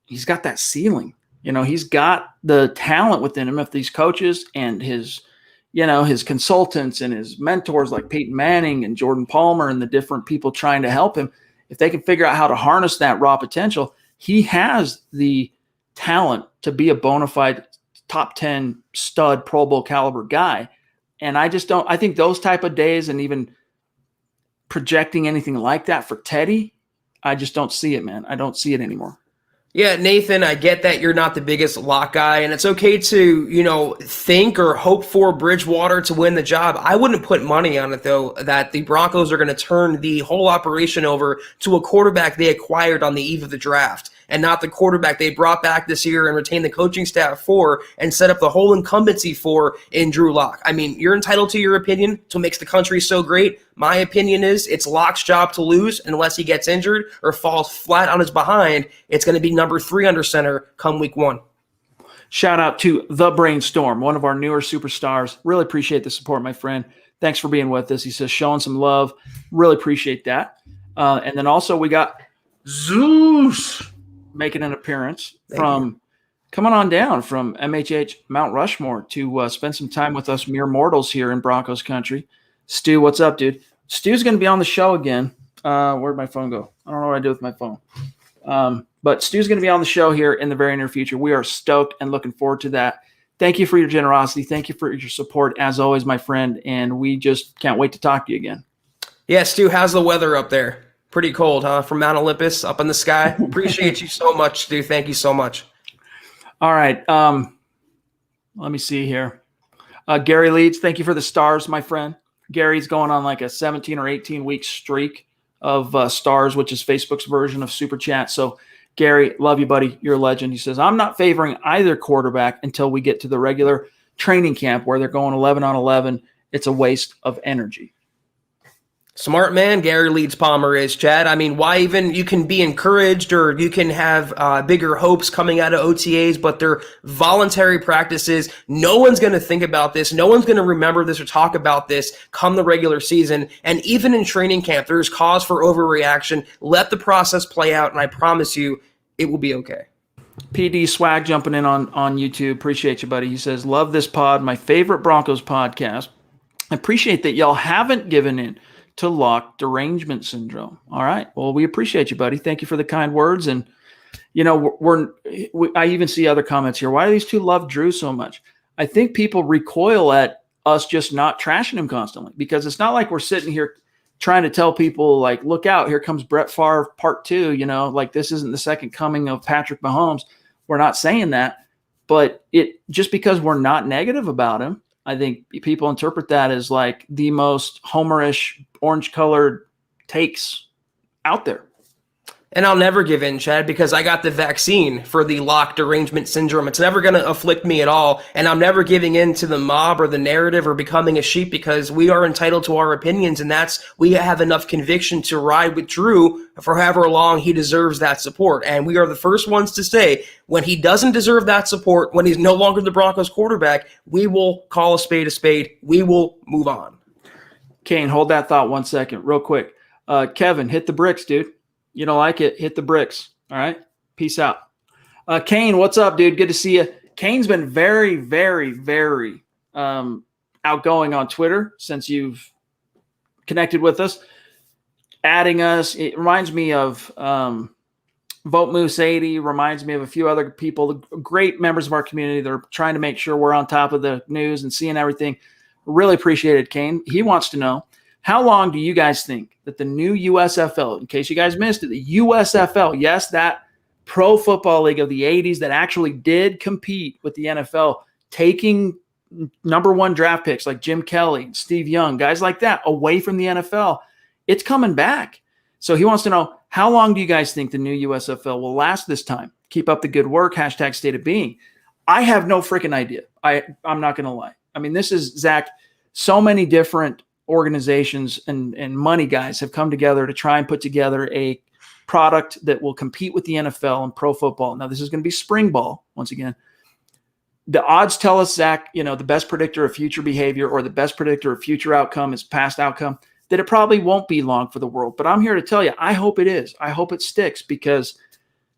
he's got that ceiling. You know, he's got the talent within him. If these coaches and his consultants and his mentors like Peyton Manning and Jordan Palmer and the different people trying to help him, if they can figure out how to harness that raw potential, he has the talent to be a bona fide top 10 stud Pro Bowl caliber guy. And I think those type of days and even projecting anything like that for Teddy, I just don't see it, man. I don't see it anymore. Yeah, Nathan, I get that you're not the biggest Locke guy, and it's okay to, think or hope for Bridgewater to win the job. I wouldn't put money on it, though, that the Broncos are going to turn the whole operation over to a quarterback they acquired on the eve of the draft, and not the quarterback they brought back this year and retained the coaching staff for and set up the whole incumbency for in Drew Lock. I mean, you're entitled to your opinion. It's what makes the country so great. My opinion is it's Locke's job to lose unless he gets injured or falls flat on his behind. It's going to be number 3 under center come week 1. Shout out to The Brainstorm, one of our newer superstars. Really appreciate the support, my friend. Thanks for being with us. He says, showing some love. Really appreciate that. And then also we got Zeus making an appearance coming on down from MHH Mount Rushmore to spend some time with us mere mortals here in Broncos country. Stu, what's up, dude? Stu's going to be on the show again. Where'd my phone go? I don't know what I do with my phone. But Stu's going to be on the show here in the very near future. We are stoked and looking forward to that. Thank you for your generosity. Thank you for your support, as always, my friend. And we just can't wait to talk to you again. Yeah, Stu, how's the weather up there? Pretty cold, huh? From Mount Olympus up in the sky. Appreciate you so much, Stu. Thank you so much. All right. Let me see here. Gary Leeds, thank you for the stars, my friend. Gary's going on like a 17 or 18-week streak of stars, which is Facebook's version of Super Chat. So, Gary, love you, buddy. You're a legend. He says, I'm not favoring either quarterback until we get to the regular training camp where they're going 11 on 11. It's a waste of energy. Smart man, Gary Leeds Palmer is, Chad. I mean, why even? You can be encouraged or you can have bigger hopes coming out of OTAs, but they're voluntary practices. No one's going to think about this. No one's going to remember this or talk about this come the regular season. And even in training camp, there's cause for overreaction. Let the process play out, and I promise you it will be okay. PD Swag jumping in on YouTube. Appreciate you, buddy. He says, love this pod. My favorite Broncos podcast. I appreciate that y'all haven't given in to Locke derangement syndrome. All right. Well, we appreciate you, buddy. Thank you for the kind words. And, I even see other comments here. Why do these two love Drew so much? I think people recoil at us just not trashing him constantly because it's not like we're sitting here trying to tell people, like, look out, here comes Brett Favre part 2, like this isn't the second coming of Patrick Mahomes. We're not saying that, but just because we're not negative about him, I think people interpret that as like the most homerish, orange-colored takes out there. And I'll never give in, Chad, because I got the vaccine for the locked derangement syndrome. It's never going to afflict me at all. And I'm never giving in to the mob or the narrative or becoming a sheep, because we are entitled to our opinions. And we have enough conviction to ride with Drew for however long he deserves that support. And we are the first ones to say, when he doesn't deserve that support, when he's no longer the Broncos quarterback, we will call a spade a spade. We will move on. Kane, hold that thought 1 second, real quick. Kevin, hit the bricks, dude. You don't like it, hit the bricks. All right? Peace out. Kane, what's up, dude? Good to see you. Kane's been very, very, very outgoing on Twitter since you've connected with us, adding us. It reminds me of Vote Moose 80, reminds me of a few other people, great members of our community. They're trying to make sure we're on top of the news and seeing everything. Really appreciate it, Kane. He wants to know, how long do you guys think that the new USFL, in case you guys missed it, the USFL, yes, that pro football league of the 80s that actually did compete with the NFL, taking number 1 draft picks like Jim Kelly, Steve Young, guys like that away from the NFL, it's coming back. So he wants to know, how long do you guys think the new USFL will last this time? Keep up the good work, hashtag state of being. I have no freaking idea. I'm not going to lie. I mean, this is, Zach, so many different organizations and money guys have come together to try and put together a product that will compete with the NFL and pro football. Now, this is going to be spring ball once again. The odds tell us, Zach, the best predictor of future behavior or the best predictor of future outcome is past outcome, that it probably won't be long for the world. But I'm here to tell you, I hope it is. I hope it sticks, because,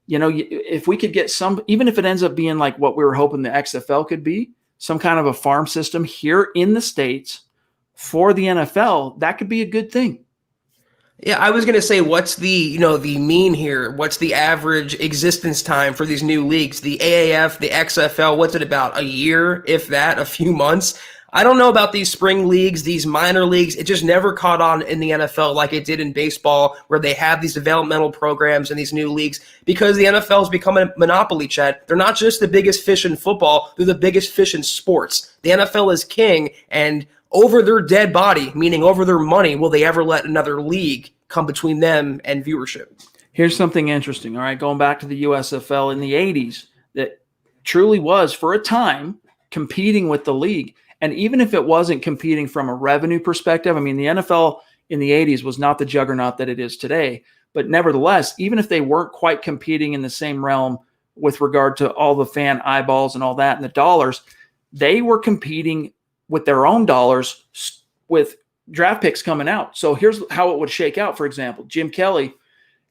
if we could get even if it ends up being like what we were hoping the XFL could be, some kind of a farm system here in the States for the NFL, that could be a good thing. Yeah, I was going to say, what's the mean here? What's the average existence time for these new leagues? The AAF, the XFL, what's it about? A year, if that, a few months? I don't know about these spring leagues, these minor leagues. It just never caught on in the NFL like it did in baseball, where they have these developmental programs and these new leagues, because the NFL has become a monopoly, Chad. They're not just the biggest fish in football, they're the biggest fish in sports. The NFL is king, and over their dead body, meaning over their money, will they ever let another league come between them and viewership? Here's something interesting, all right? Going back to the USFL in the 80s, that truly was, for a time, competing with the league. And even if it wasn't competing from a revenue perspective, I mean, the NFL in the 80s was not the juggernaut that it is today. But nevertheless, even if they weren't quite competing in the same realm with regard to all the fan eyeballs and all that and the dollars, they were competing with their own dollars with draft picks coming out. So here's how it would shake out. For example, Jim Kelly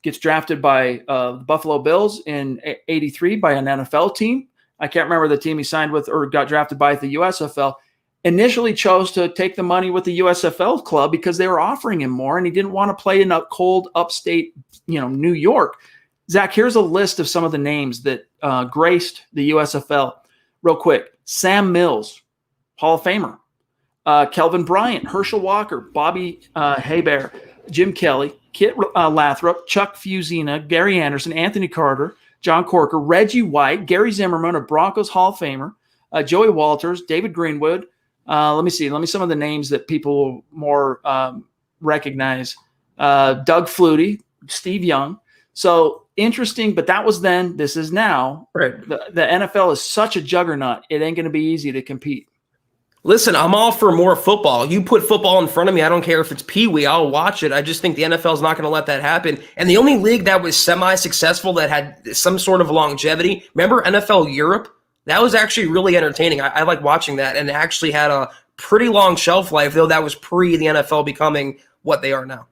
gets drafted by the Buffalo Bills in 83 by an NFL team. I can't remember the team he signed with or got drafted by at the USFL. Initially chose to take the money with the USFL club because they were offering him more, and he didn't want to play in a cold upstate, New York. Zach, here's a list of some of the names that graced the USFL. Real quick: Sam Mills, Hall of Famer; Kelvin Bryant, Herschel Walker, Bobby Hebert, Jim Kelly, Kit Lathrop, Chuck Fusina, Gary Anderson, Anthony Carter, John Corker, Reggie White, Gary Zimmerman, a Broncos Hall of Famer, Joey Walters, David Greenwood. Let me some of the names that people will more recognize. Doug Flutie, Steve Young. So interesting, but that was then. This is now. Right. The NFL is such a juggernaut. It ain't going to be easy to compete. Listen, I'm all for more football. You put football in front of me, I don't care if it's Pee-wee, I'll watch it. I just think the NFL is not going to let that happen. And the only league that was semi-successful, that had some sort of longevity, remember NFL Europe? That was actually really entertaining. I like watching that, and it actually had a pretty long shelf life, though that was pre the NFL becoming what they are now.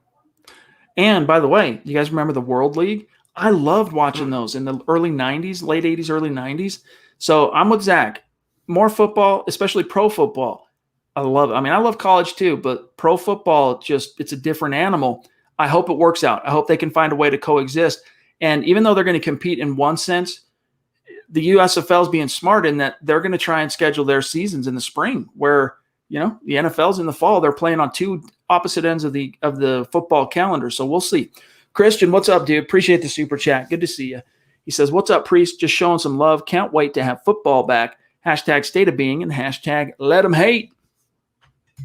And by the way, you guys remember the World League? I loved watching those in the early 90s, late 80s, early 90s. So I'm with Zach. More football, especially pro football. I love it. I mean, I love college too, but pro football, it's a different animal. I hope it works out. I hope they can find a way to coexist. And even though they're going to compete in one sense, the USFL is being smart in that they're going to try and schedule their seasons in the spring, where the NFL's in the fall. They're playing on two opposite ends of the football calendar. So we'll see. Christian, what's up, dude? Appreciate the super chat. Good to see you. He says, what's up, Priest? Just showing some love. Can't wait to have football back. Hashtag state of being and hashtag let them hate.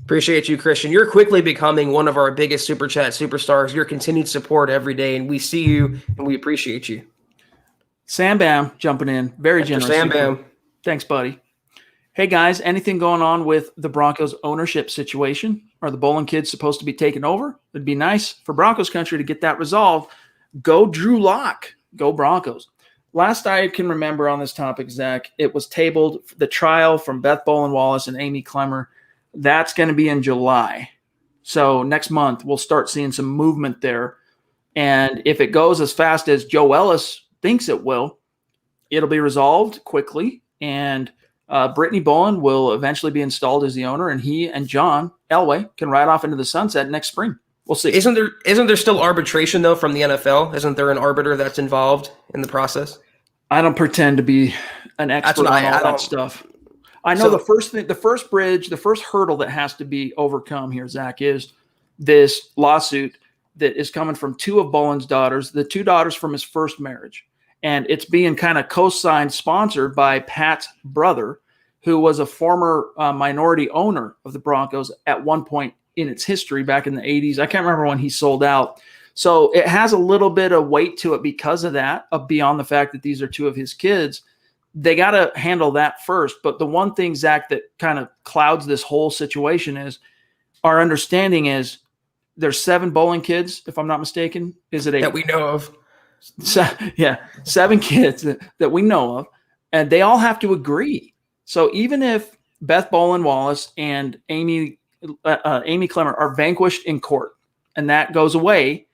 Appreciate you, Christian. You're quickly becoming one of our biggest super chat superstars. Your continued support every day, and we see you and we appreciate you. Sam Bam jumping in. Very generous. Sam Bam. Thanks, buddy. Hey, guys, anything going on with the Broncos ownership situation? Are the Bowling kids supposed to be taken over? It'd be nice for Broncos country to get that resolved. Go Drew Lock. Go Broncos. Last I can remember on this topic, Zach, it was tabled, the trial from Beth Bowen-Wallace and Amy Clemmer. That's going to be in July. So next month, we'll start seeing some movement there. And if it goes as fast as Joe Ellis thinks it will, it'll be resolved quickly. And Brittany Bowen will eventually be installed as the owner, and he and John Elway can ride off into the sunset next spring. We'll see. Isn't there still arbitration, though, from the NFL? Isn't there an arbiter that's involved in the process? I don't pretend to be an expert on all that stuff. I know the first hurdle that has to be overcome here, Zach, is this lawsuit that is coming from two of Bowen's daughters, the two daughters from his first marriage. And it's being kind of co-signed, sponsored by Pat's brother, who was a former minority owner of the Broncos at one point in its history back in the 80s. I can't remember when he sold out. So it has a little bit of weight to it because of that, beyond the fact that these are two of his kids. They got to handle that first. But the one thing, Zach, that kind of clouds this whole situation is our understanding is there's 7 Bowling kids, if I'm not mistaken. Is it 8? That we know of. So, yeah, 7 kids that we know of, and they all have to agree. So even if Beth Bowen-Wallace and Amy Clemmer are vanquished in court and that goes away,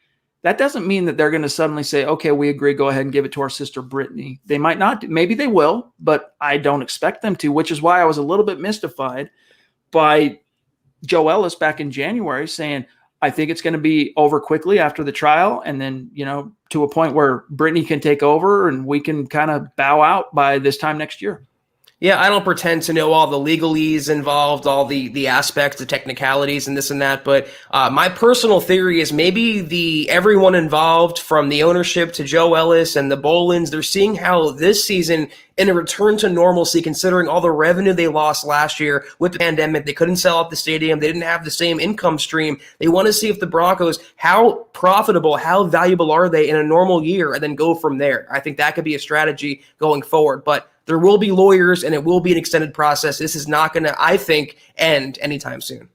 that doesn't mean that they're going to suddenly say, okay, we agree, go ahead and give it to our sister Brittany. They might not. Maybe they will, but I don't expect them to, which is why I was a little bit mystified by Joe Ellis back in January saying, I think it's going to be over quickly after the trial, and then, to a point where Brittany can take over and we can kind of bow out by this time next year. Yeah, I don't pretend to know all the legalese involved, all the aspects, the technicalities and this and that, but my personal theory is maybe everyone involved, from the ownership to Joe Ellis and the Bolins, they're seeing how this season, in a return to normalcy, considering all the revenue they lost last year with the pandemic, they couldn't sell out the stadium, they didn't have the same income stream. They want to see if the Broncos, how profitable, how valuable are they in a normal year, and then go from there. I think that could be a strategy going forward, but there will be lawyers, and it will be an extended process. This is not going to, I think, end anytime soon.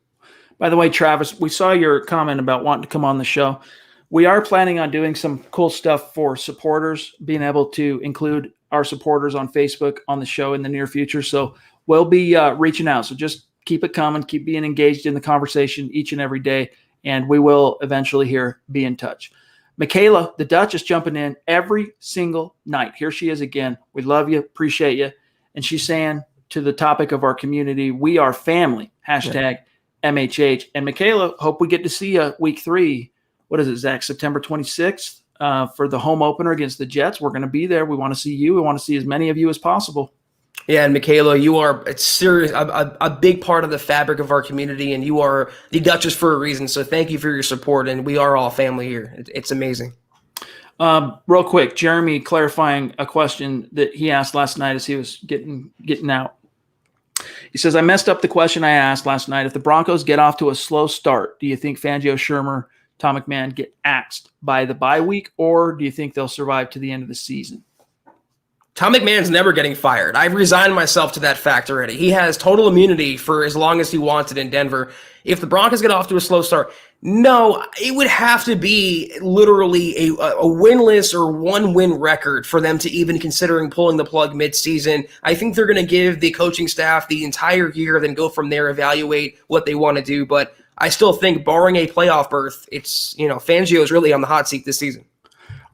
By the way, Travis, we saw your comment about wanting to come on the show. We are planning on doing some cool stuff for supporters, being able to include our supporters on Facebook on the show in the near future. So we'll be reaching out. So just keep it coming, keep being engaged in the conversation each and every day, and we will eventually here be in touch. Michaela, the Dutch, is jumping in every single night. Here she is again. We love you, appreciate you. And she's saying, to the topic of our community, we are family, hashtag MHH. And Michaela, hope we get to see you week 3. What is it, Zach? September 26th for the home opener against the Jets. We're going to be there. We want to see you. We want to see as many of you as possible. Yeah, and Michaela, you are a big part of the fabric of our community, and you are the Duchess for a reason. So thank you for your support, and we are all family here. It's amazing. Real quick, Jeremy clarifying a question that he asked last night as he was getting out. He says, I messed up the question I asked last night. If the Broncos get off to a slow start, do you think Fangio, Shermer, Tom McMahon get axed by the bye week, or do you think they'll survive to the end of the season? Tom McMahon's never getting fired. I've resigned myself to that fact already. He has total immunity for as long as he wanted in Denver. If the Broncos get off to a slow start, no, it would have to be literally a winless or one-win record for them to even considering pulling the plug mid-season. I think they're going to give the coaching staff the entire year, then go from there, evaluate what they want to do. But I still think, barring a playoff berth, it's, Fangio is really on the hot seat this season.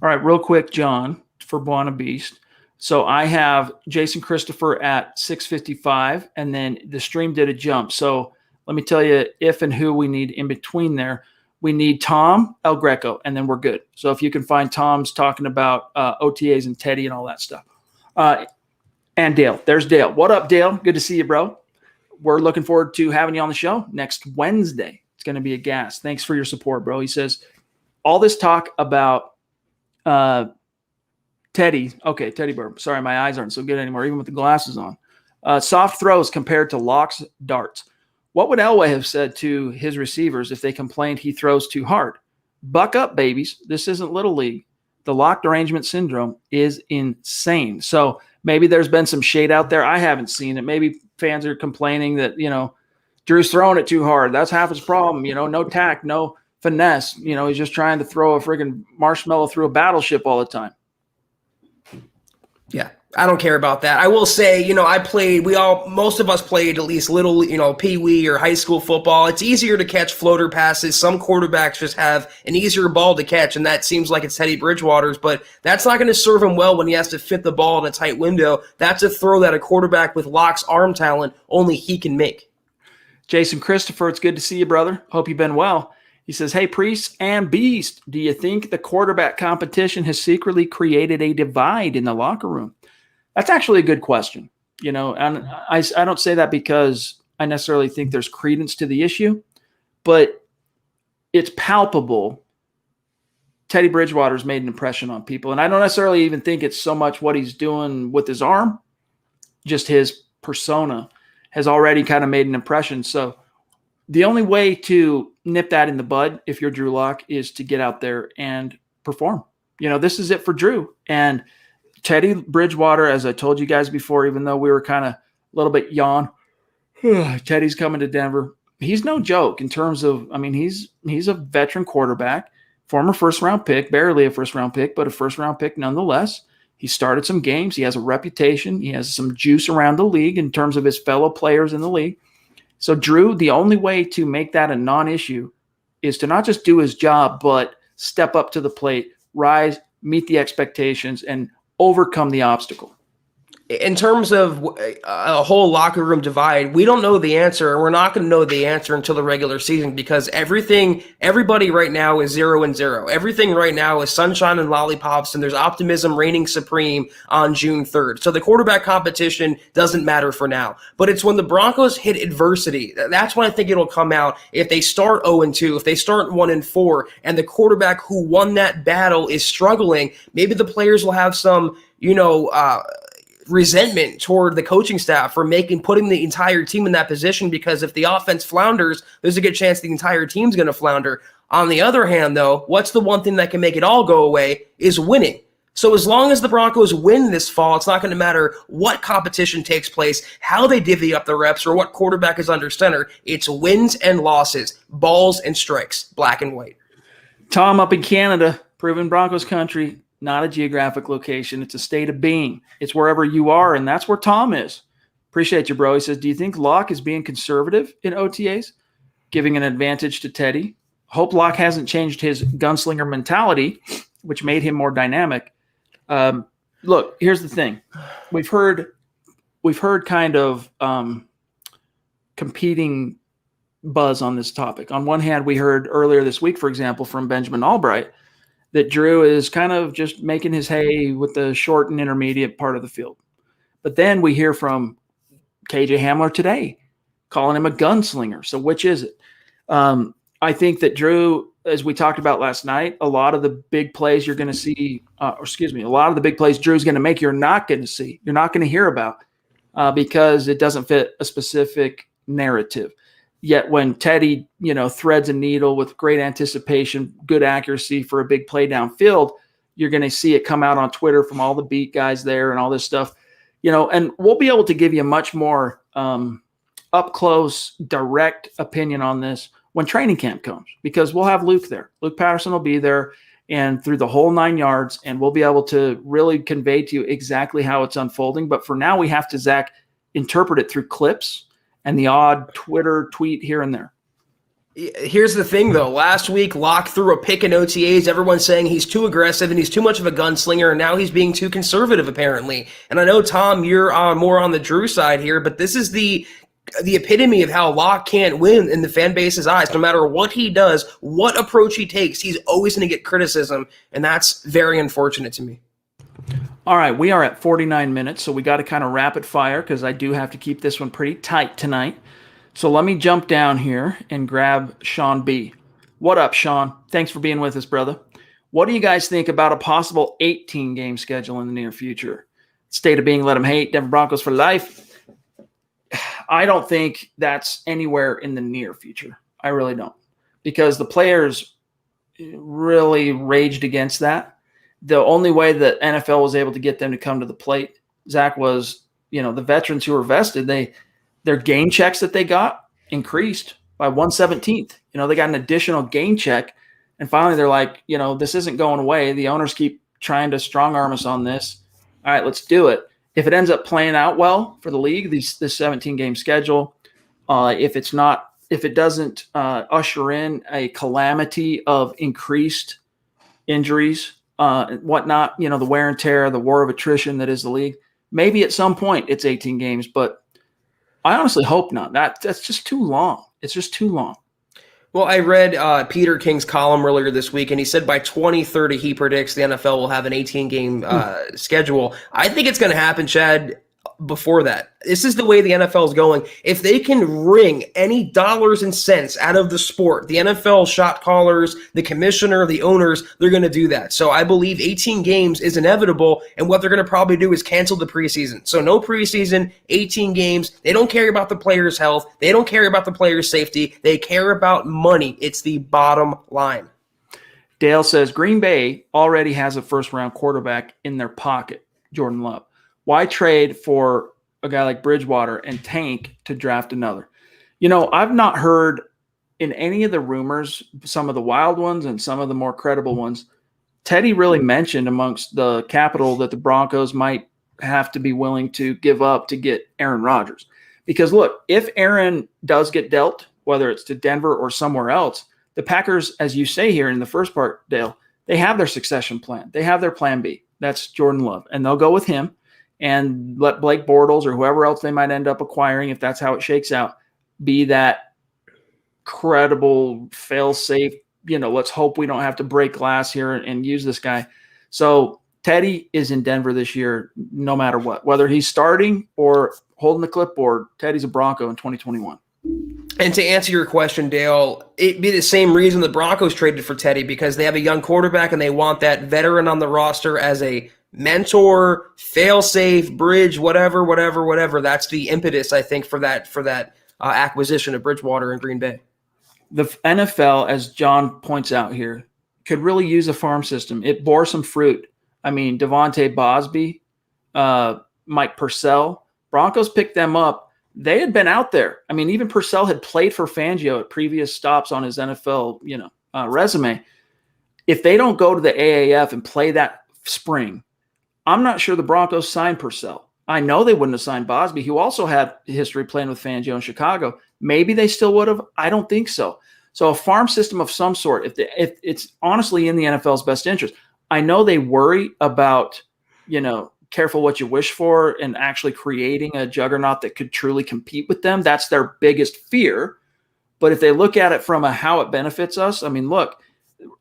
All right, real quick, John, for Buona Beast. So I have Jason Christopher at 655, and then the stream did a jump. So let me tell you if and who we need in between there. We need Tom El Greco, and then we're good. So if you can find Tom's talking about OTAs and Teddy and all that stuff. And Dale. There's Dale. What up, Dale? Good to see you, bro. we're looking forward to having you on the show next Wednesday. It's going to be a gas. Thanks for your support, bro. He says, all this talk about Teddy Burp. Sorry, my eyes aren't so good anymore, even with the glasses on. Soft throws compared to Locke's darts. What would Elway have said to his receivers if they complained he throws too hard? Buck up, babies. This isn't Little League. The Locke derangement syndrome is insane. So maybe there's been some shade out there. I haven't seen it. Maybe fans are complaining that, Drew's throwing it too hard. That's half his problem. No tact, no finesse. He's just trying to throw a friggin' marshmallow through a battleship all the time. Yeah, I don't care about that. I will say, most of us played at least little, pee-wee or high school football. It's easier to catch floater passes. Some quarterbacks just have an easier ball to catch, and that seems like it's Teddy Bridgewater's, but that's not going to serve him well when he has to fit the ball in a tight window. That's a throw that a quarterback with Locke's arm talent only he can make. Jason Christopher, it's good to see you, brother. Hope you've been well. He says, hey, Priest and Beast, do you think the quarterback competition has secretly created a divide in the locker room? That's actually a good question. And I don't say that because I necessarily think there's credence to the issue, but it's palpable. Teddy Bridgewater's made an impression on people, and I don't necessarily even think it's so much what he's doing with his arm, just his persona has already kind of made an impression. So the only way to nip that in the bud, if you're Drew Lock, is to get out there and perform. This is it for Drew. And Teddy Bridgewater, as I told you guys before, even though we were kind of a little bit yawn, Teddy's coming to Denver. He's no joke in terms of, he's a veteran quarterback, former first-round pick, barely a first-round pick, but a first-round pick nonetheless. He started some games. He has a reputation. He has some juice around the league in terms of his fellow players in the league. So, Drew, the only way to make that a non-issue is to not just do his job, but step up to the plate, rise, meet the expectations, and overcome the obstacle. In terms of a whole locker room divide, we don't know the answer, and we're not going to know the answer until the regular season because everybody right now is 0-0. Everything right now is sunshine and lollipops, and there's optimism reigning supreme on June 3rd. So the quarterback competition doesn't matter for now. But it's when the Broncos hit adversity, that's when I think it'll come out. If they start 0-2, if they start 1-4, and the quarterback who won that battle is struggling, maybe the players will have some, resentment toward the coaching staff for putting the entire team in that position, because if the offense flounders, there's a good chance the entire team's going to flounder. On the other hand, though, what's the one thing that can make it all go away is winning. So as long as the Broncos win this fall, it's not going to matter what competition takes place, how they divvy up the reps, or what quarterback is under center. It's wins and losses, balls and strikes, black and white. Tom up in Canada, proven Broncos country. Not a geographic location. It's a state of being. It's wherever you are, and that's where Tom is. Appreciate you, bro. He says, do you think Locke is being conservative in OTAs, giving an advantage to Teddy? Hope Locke hasn't changed his gunslinger mentality, which made him more dynamic. Look, here's the thing. We've heard kind of competing buzz on this topic. On one hand, we heard earlier this week, for example, from Benjamin Albright, that Drew is kind of just making his hay with the short and intermediate part of the field. But then we hear from KJ Hamler today, calling him a gunslinger. So which is it? I think that Drew, as we talked about last night, a lot of the big plays you're going to see, a lot of the big plays Drew's going to make, you're not going to see, you're not going to hear about because it doesn't fit a specific narrative. Yet when Teddy, threads a needle with great anticipation, good accuracy for a big play downfield, you're going to see it come out on Twitter from all the beat guys there and all this stuff, and we'll be able to give you a much more up close, direct opinion on this when training camp comes, because we'll have Luke there. Luke Patterson will be there and through the whole 9 yards, and we'll be able to really convey to you exactly how it's unfolding. But for now, we have to, Zach, interpret it through clips and the odd Twitter tweet here and there. Here's the thing, though. Last week, Locke threw a pick in OTAs. Everyone's saying he's too aggressive and he's too much of a gunslinger, and now he's being too conservative, apparently. And I know, Tom, you're more on the Drew side here, but this is the epitome of how Locke can't win in the fan base's eyes. No matter what he does, what approach he takes, he's always going to get criticism, and that's very unfortunate to me. All right, we are at 49 minutes, so we got to kind of rapid fire because I do have to keep this one pretty tight tonight. So let me jump down here and grab Sean B. What up, Sean? Thanks for being with us, brother. What do you guys think about a possible 18-game schedule in the near future? State of being, let them hate, Denver Broncos for life. I don't think that's anywhere in the near future. I really don't. Because the players really raged against that. The only way that NFL was able to get them to come to the plate, Zach, was, the veterans who were vested, their game checks that they got increased by 1/17. They got an additional game check. And finally, they're like, this isn't going away. The owners keep trying to strong arm us on this. All right, let's do it. If it ends up playing out well for the league, this 17-game schedule, if it doesn't usher in a calamity of increased injuries, whatnot, the wear and tear, the war of attrition that is the league, maybe at some point it's 18 games, but I honestly hope not. That's just too long. It's just too long. Well, I read Peter King's column earlier this week, and he said by 2030 he predicts the NFL will have an 18-game schedule. I think it's going to happen, Chad, before that. This is the way the NFL is going. If they can wring any dollars and cents out of the sport, the NFL shot callers, the commissioner, the owners, they're going to do that. So I believe 18 games is inevitable, and what they're going to probably do is cancel the preseason. So no preseason, 18 games. They don't care about the players' health. They don't care about the players' safety. They care about money. It's the bottom line. Dale says Green Bay already has a first-round quarterback in their pocket, Jordan Love. Why trade for a guy like Bridgewater and tank to draft another? I've not heard in any of the rumors, some of the wild ones and some of the more credible ones, Teddy really mentioned amongst the capital that the Broncos might have to be willing to give up to get Aaron Rodgers. Because look, if Aaron does get dealt, whether it's to Denver or somewhere else, the Packers, as you say here in the first part, Dale, they have their succession plan. They have their plan B. That's Jordan Love. And they'll go with him and let Blake Bortles or whoever else they might end up acquiring, if that's how it shakes out, be that credible, fail-safe, let's hope we don't have to break glass here and use this guy. So Teddy is in Denver this year no matter what. Whether he's starting or holding the clipboard, Teddy's a Bronco in 2021. And to answer your question, Dale, it'd be the same reason the Broncos traded for Teddy, because they have a young quarterback and they want that veteran on the roster as a mentor, fail-safe, bridge, whatever. That's the impetus, I think, for that acquisition of Bridgewater in Green Bay. The NFL, as John points out here, could really use a farm system. It bore some fruit. I mean, Devontae Bosby, Mike Purcell, Broncos picked them up. They had been out there. I mean, even Purcell had played for Fangio at previous stops on his NFL, resume. If they don't go to the AAF and play that spring, I'm not sure the Broncos signed Purcell. I know they wouldn't have signed Bosby, who also had history playing with Fangio in Chicago. Maybe they still would have. I don't think so. So a farm system of some sort, if it's honestly in the NFL's best interest. I know they worry about, careful what you wish for and actually creating a juggernaut that could truly compete with them. That's their biggest fear. But if they look at it from how it benefits us, I mean, look,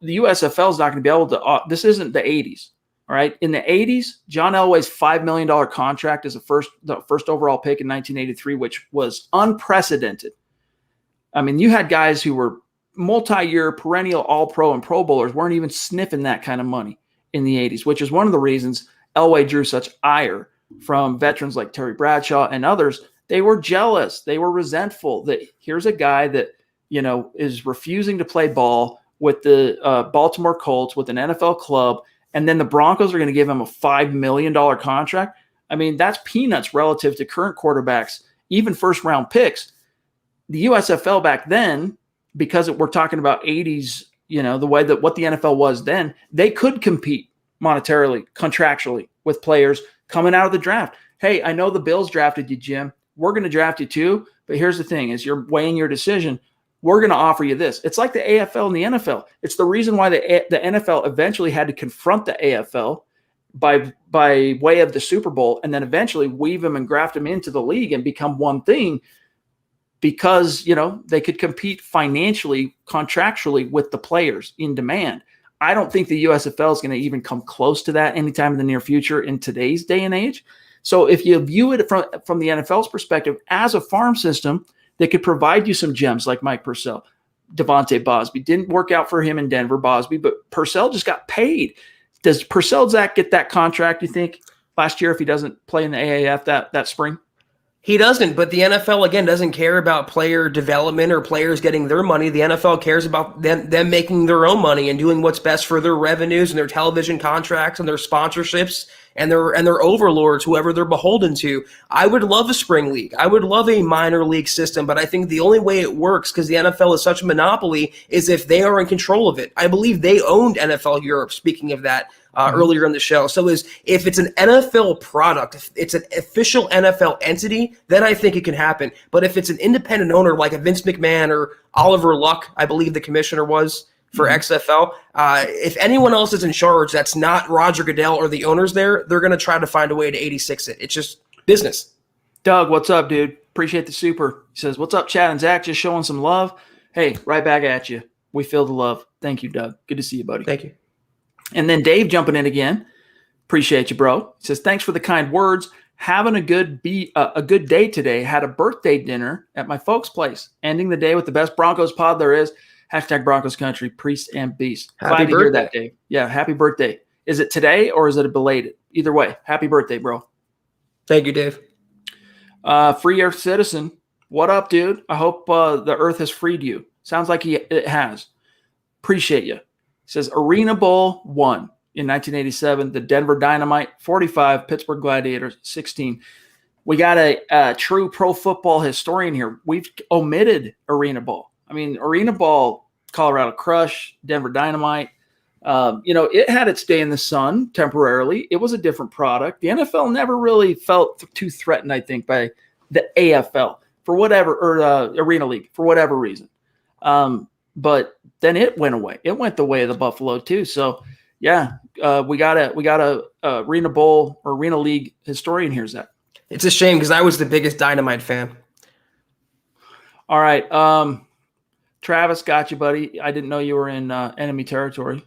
the USFL is not going to be able to this isn't the 80s. All right. In the 80s, John Elway's $5 million contract as the first overall pick in 1983, which was unprecedented. I mean, you had guys who were multi-year perennial all-pro and pro bowlers weren't even sniffing that kind of money in the 80s, which is one of the reasons Elway drew such ire from veterans like Terry Bradshaw and others. They were jealous. They were resentful that here's a guy that, is refusing to play ball with the Baltimore Colts, with an NFL club, and then the Broncos are going to give him a $5 million contract. I mean, that's peanuts relative to current quarterbacks, even first-round picks. The USFL back then, because we're talking about 80s, the way that what the NFL was then, they could compete monetarily, contractually with players coming out of the draft. Hey, I know the Bills drafted you, Jim. We're going to draft you too. But here's the thing, as you're weighing your decision, we're going to offer you this. It's like the AFL and the NFL. It's the reason why the NFL eventually had to confront the AFL by way of the Super Bowl and then eventually weave them and graft them into the league and become one thing because, they could compete financially, contractually with the players in demand. I don't think the USFL is going to even come close to that anytime in the near future in today's day and age. So if you view it from the NFL's perspective as a farm system that could provide you some gems like Mike Purcell, Devontae Bosby, didn't work out for him in Denver, Bosby, but Purcell just got paid. Does Purcell Zach get that contract, you think, last year if he doesn't play in the AAF that spring? He doesn't, but the NFL, again, doesn't care about player development or players getting their money. The NFL cares about them making their own money and doing what's best for their revenues and their television contracts and their sponsorships and their overlords, whoever they're beholden to. I would love a spring league. I would love a minor league system, but I think the only way it works, because the NFL is such a monopoly, is if they are in control of it. I believe they owned NFL Europe, speaking of that, earlier in the show. So if it's an NFL product, if it's an official NFL entity, then I think it can happen. But if it's an independent owner like a Vince McMahon or Oliver Luck, I believe the commissioner was for XFL, if anyone else is in charge that's not Roger Goodell or the owners there, they're going to try to find a way to 86 it. It's just business. Doug, what's up, dude? Appreciate the super. He says, what's up, Chad and Zach? Just showing some love. Hey, right back at you. We feel the love. Thank you, Doug. Good to see you, buddy. Thank you. And then Dave jumping in again. Appreciate you, bro. He says, thanks for the kind words. Having a good day today. Had a birthday dinner at my folks' place. Ending the day with the best Broncos pod there is. Hashtag Broncos Country, Priest and Beast. Glad to hear that, Dave. Yeah, happy birthday. Is it today or is it a belated? Either way, happy birthday, bro. Thank you, Dave. Free Earth Citizen. What up, dude? I hope the Earth has freed you. Sounds like it has. Appreciate you. He says, Arena Bowl 1 in 1987, the Denver Dynamite 45, Pittsburgh Gladiators 16. We got a true pro football historian here. We've omitted Arena Bowl. I mean, Arena Bowl, Colorado Crush, Denver Dynamite, it had its day in the sun temporarily. It was a different product. The NFL never really felt too threatened, I think, by the AFL for whatever, or Arena League for whatever reason. But then it went away. It went the way of the Buffalo too. So yeah, we got a Arena Bowl or Arena League historian here, Zach. It's a shame because I was the biggest Dynamite fan. All right. Travis, got you, buddy. I didn't know you were in enemy territory.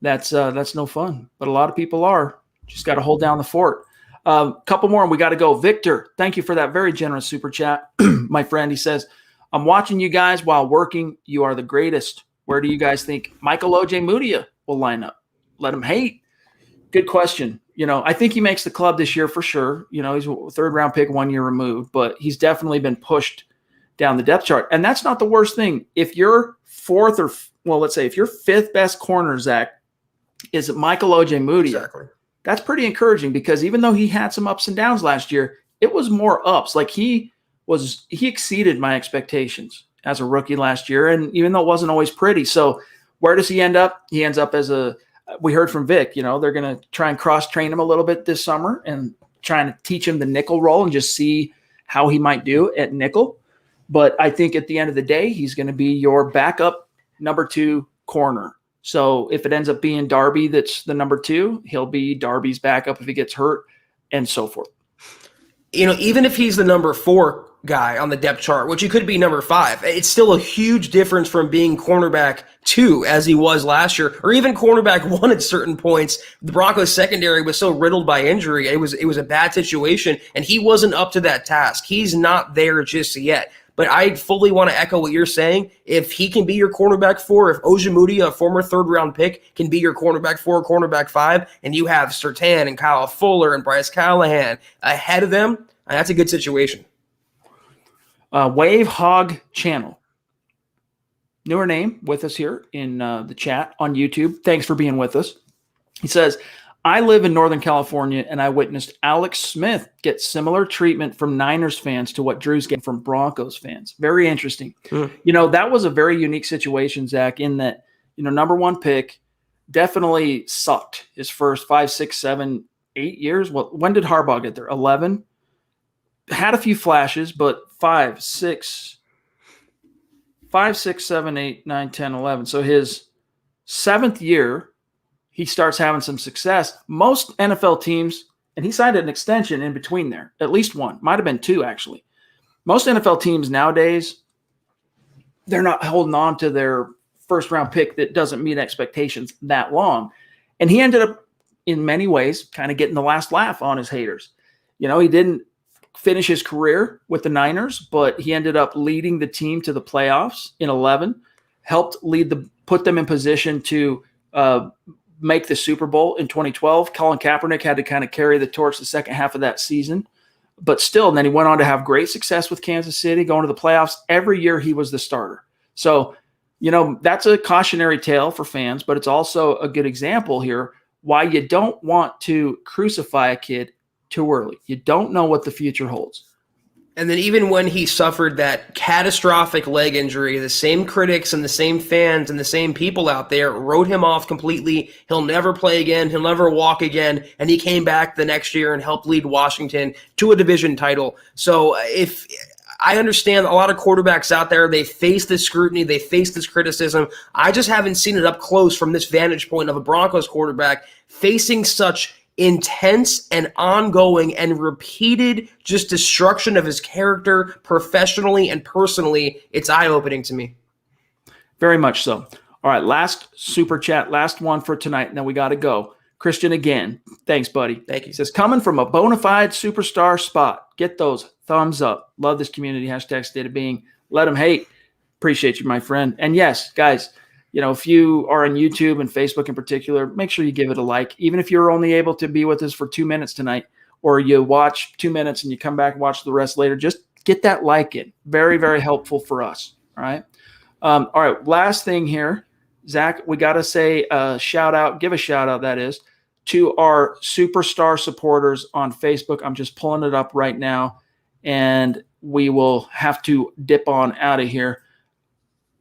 That's no fun, but a lot of people are. Just got to hold down the fort. Couple more and we got to go. Victor, thank you for that very generous super chat. My friend, he says, I'm watching you guys while working. You are the greatest. Where do you guys think Michael Ojemudia will line up? Let him hate. Good question. I think he makes the club this year for sure. He's a third-round pick 1 year removed, but he's definitely been pushed down the depth chart. And that's not the worst thing. If you're if your fifth best corner, Zach, is Michael Ojemudia, exactly. That's pretty encouraging because even though he had some ups and downs last year, it was more ups. Like he exceeded my expectations as a rookie last year. And even though it wasn't always pretty. So where does he end up? He ends up we heard from Vic, they're going to try and cross-train him a little bit this summer and trying to teach him the nickel role and just see how he might do at nickel. But I think at the end of the day, he's going to be your backup number 2 corner. So if it ends up being Darby that's the number 2, he'll be Darby's backup if he gets hurt and so forth. Even if he's the number 4 guy on the depth chart, which he could be number 5, it's still a huge difference from being cornerback 2 as he was last year, or even cornerback 1 at certain points. The Broncos secondary was so riddled by injury. It was a bad situation, and he wasn't up to that task. He's not there just yet. But I fully want to echo what you're saying. If he can be your cornerback 4, if Ojemudia, a former third-round pick, can be your cornerback 4, cornerback 5, and you have Surtain and Kyle Fuller and Bryce Callahan ahead of them, that's a good situation. Wave Hog Channel. Newer name with us here in the chat on YouTube. Thanks for being with us. He says, I live in Northern California, and I witnessed Alex Smith get similar treatment from Niners fans to what Drew's getting from Broncos fans. Very interesting. That was a very unique situation, Zach, in that, number 1 pick definitely sucked his first 5, 6, 7, 8 years. Well, when did Harbaugh get there? 11? Had a few flashes, but 5, 6, 7, 8, 9, 10, 11. So his 7th year, he starts having some success. Most NFL teams, and he signed an extension in between there, at least 1, might have been 2 actually. Most NFL teams nowadays, they're not holding on to their first-round pick that doesn't meet expectations that long. And he ended up, in many ways, kind of getting the last laugh on his haters. He didn't finish his career with the Niners, but he ended up leading the team to the playoffs in 11, helped put them in position to make the Super Bowl in 2012. Colin Kaepernick had to kind of carry the torch the second half of that season. But still, and then he went on to have great success with Kansas City, going to the playoffs. Every year he was the starter. So, that's a cautionary tale for fans, but it's also a good example here why you don't want to crucify a kid too early. You don't know what the future holds. And then even when he suffered that catastrophic leg injury, the same critics and the same fans and the same people out there wrote him off completely. He'll never play again. He'll never walk again. And he came back the next year and helped lead Washington to a division title. So if I understand a lot of quarterbacks out there, they face this scrutiny, they face this criticism. I just haven't seen it up close from this vantage point of a Broncos quarterback facing such intense and ongoing and repeated just destruction of his character professionally and personally. It's eye-opening to me. Very much so. All right, last super chat, last one for tonight, and then we got to go. Christian again. Thanks, buddy. Thank you. He says, coming from a bona fide superstar spot. Get those thumbs up. Love this community. Hashtag state of being. Let them hate. Appreciate you, my friend. And yes, guys, if you are on YouTube and Facebook in particular, make sure you give it a like. Even if you're only able to be with us for 2 minutes tonight, or you watch 2 minutes and you come back and watch the rest later, just get that like in. Very, very helpful for us. All right. All right. Last thing here, Zach, we got to say a shout out, give a shout out, that is, to our superstar supporters on Facebook. I'm just pulling it up right now, and we will have to dip on out of here.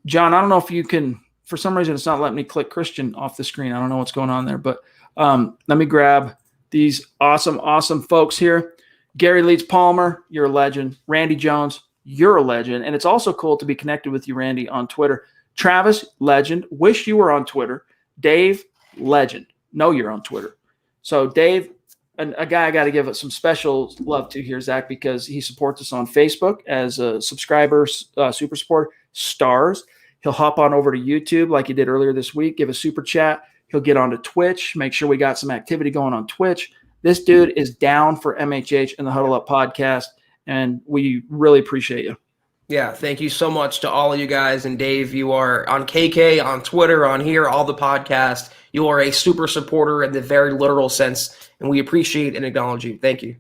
John, I don't know if you can. For some reason, it's not letting me click Christian off the screen. I don't know what's going on there, but let me grab these awesome folks here. Gary Leeds Palmer, you're a legend. Randy Jones, you're a legend. And it's also cool to be connected with you, Randy, on Twitter. Travis, legend. Wish you were on Twitter. Dave, legend. Know you're on Twitter. So Dave, a guy I got to give some special love to here, Zach, because he supports us on Facebook as a subscriber, super support, stars. He'll hop on over to YouTube like he did earlier this week, give a super chat. He'll get onto Twitch, make sure we got some activity going on Twitch. This dude is down for MHH and the Huddle Up podcast, and we really appreciate you. Yeah, thank you so much to all of you guys. And Dave, you are on KK, on Twitter, on here, all the podcasts. You are a super supporter in the very literal sense, and we appreciate and acknowledge you. Thank you.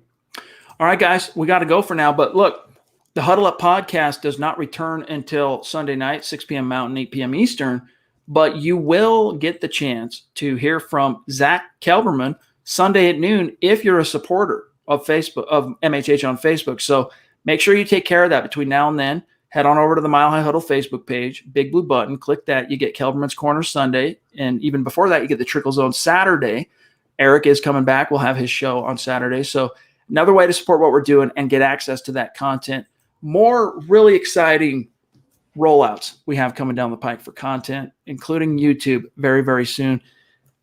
All right, guys, we got to go for now, but look, the Huddle Up podcast does not return until Sunday night, 6 p.m. Mountain, 8 p.m. Eastern, but you will get the chance to hear from Zack Kelberman Sunday at noon if you're a supporter of Facebook, of MHH on Facebook. So make sure you take care of that between now and then. Head on over to the Mile High Huddle Facebook page, big blue button, click that. You get Kelberman's Corner Sunday, and even before that, you get the Trickle Zone Saturday. Eric is coming back. We'll have his show on Saturday. So another way to support what we're doing and get access to that content. More really exciting rollouts we have coming down the pike for content, including YouTube very, very soon.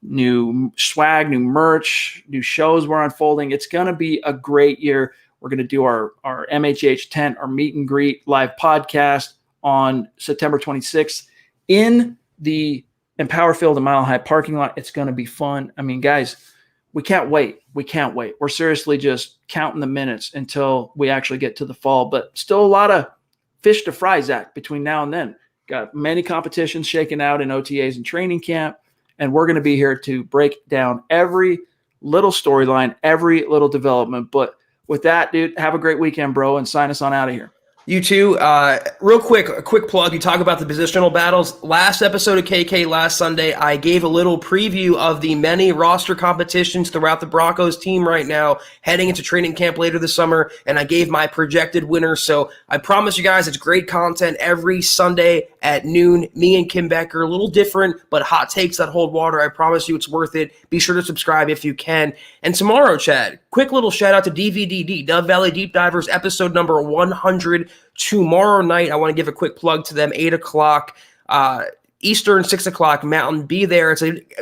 New swag, new merch, new shows we're unfolding. It's going to be a great year. We're going to do our MHH tent, our meet and greet live podcast on September 26th in the Empower Field and Mile High parking lot. It's going to be fun. I mean, guys, we can't wait. We can't wait. We're seriously just counting the minutes until we actually get to the fall, but still a lot of fish to fry, Zach, between now and then. Got many competitions shaking out in OTAs and training camp, and we're going to be here to break down every little storyline, every little development. But with that, dude, have a great weekend, bro, and sign us on out of here. You too. Real quick, a quick plug. You talk about the positional battles. Last episode of KK last Sunday, I gave a little preview of the many roster competitions throughout the Broncos team right now, heading into training camp later this summer, and I gave my projected winners. So I promise you guys it's great content every Sunday at noon. Me and Kim Becker, a little different, but hot takes that hold water. I promise you it's worth it. Be sure to subscribe if you can. And tomorrow, Chad, quick little shout out to DVDD, Dove Valley Deep Divers, episode number 100. Tomorrow night, I want to give a quick plug to them, 8 o'clock Eastern, 6 o'clock Mountain. Be there.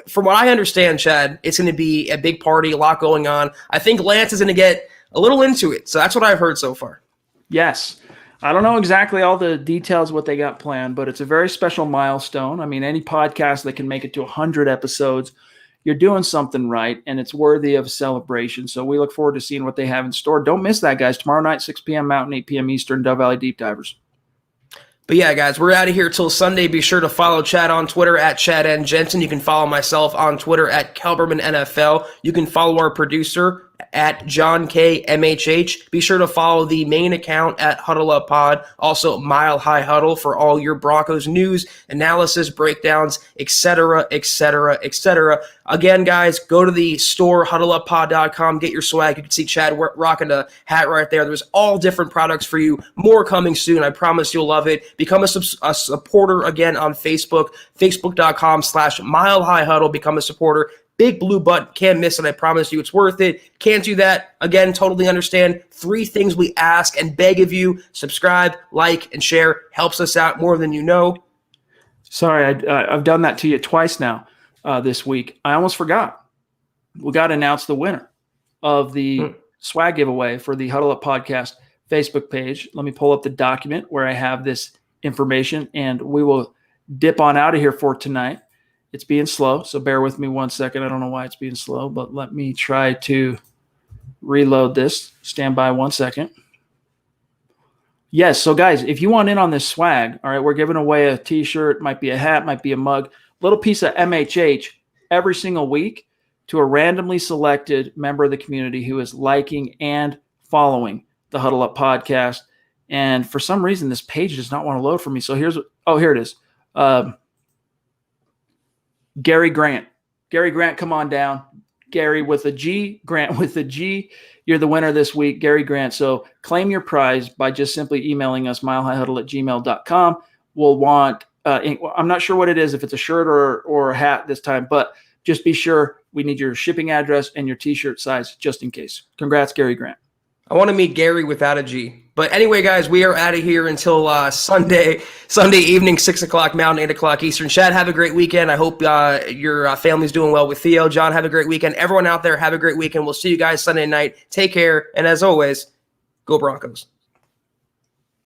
From what I understand, Chad, it's going to be a big party, a lot going on. I think Lance is going to get a little into it. So that's what I've heard so far. Yes. I don't know exactly all the details what they got planned, but it's a very special milestone. I mean, any podcast that can make it to 100 episodes, you're doing something right, and it's worthy of celebration. So we look forward to seeing what they have in store. Don't miss that, guys. Tomorrow night, 6 p.m. Mountain, 8 p.m. Eastern, Dove Valley Deep Divers. But yeah, guys, we're out of here till Sunday. Be sure to follow Chad on Twitter at Chad N. Jensen. You can follow myself on Twitter at Kelberman NFL. You can follow our producer at John K. MHH. Be sure to follow the main account at Huddle Up Pod. Also, Mile High Huddle for all your Broncos news, analysis, breakdowns, etc., etc., etc. Again, guys, go to the store, huddleuppod.com. Get your swag. You can see Chad rocking a hat right there. There's all different products for you. More coming soon. I promise you'll love it. Become a supporter again on Facebook, facebook.com/Mile High Huddle. Become a supporter. Big blue button. Can't miss it. I promise you it's worth it. Can't do that. Again, totally understand. 3 things we ask and beg of you. Subscribe, like, and share. Helps us out more than you know. Sorry, I've done that to you twice now this week. I almost forgot. We got to announce the winner of the swag giveaway for the Huddle Up Podcast Facebook page. Let me pull up the document where I have this information, and we will dip on out of here for tonight. It's being slow, so bear with me 1 second. I don't know why it's being slow, but let me try to reload this. Stand by 1 second. Yes, so guys, if you want in on this swag, all right, we're giving away a T-shirt, might be a hat, might be a mug, little piece of MHH every single week to a randomly selected member of the community who is liking and following the Huddle Up Podcast. And for some reason, this page does not want to load for me. So here it is. Gary Grant. Gary Grant, come on down. Gary with a G, Grant with a G. You're the winner this week, Gary Grant. So claim your prize by just simply emailing us, milehighhuddle@gmail.com. We'll want, I'm not sure what it is, if it's a shirt or a hat this time, but just be sure we need your shipping address and your T-shirt size just in case. Congrats, Gary Grant. I want to meet Gary without a G. But anyway, guys, we are out of here until Sunday evening, 6 o'clock Mountain, 8 o'clock Eastern. Chad, have a great weekend. I hope your family's doing well with Theo. John, have a great weekend. Everyone out there, have a great weekend. We'll see you guys Sunday night. Take care. And as always, go Broncos.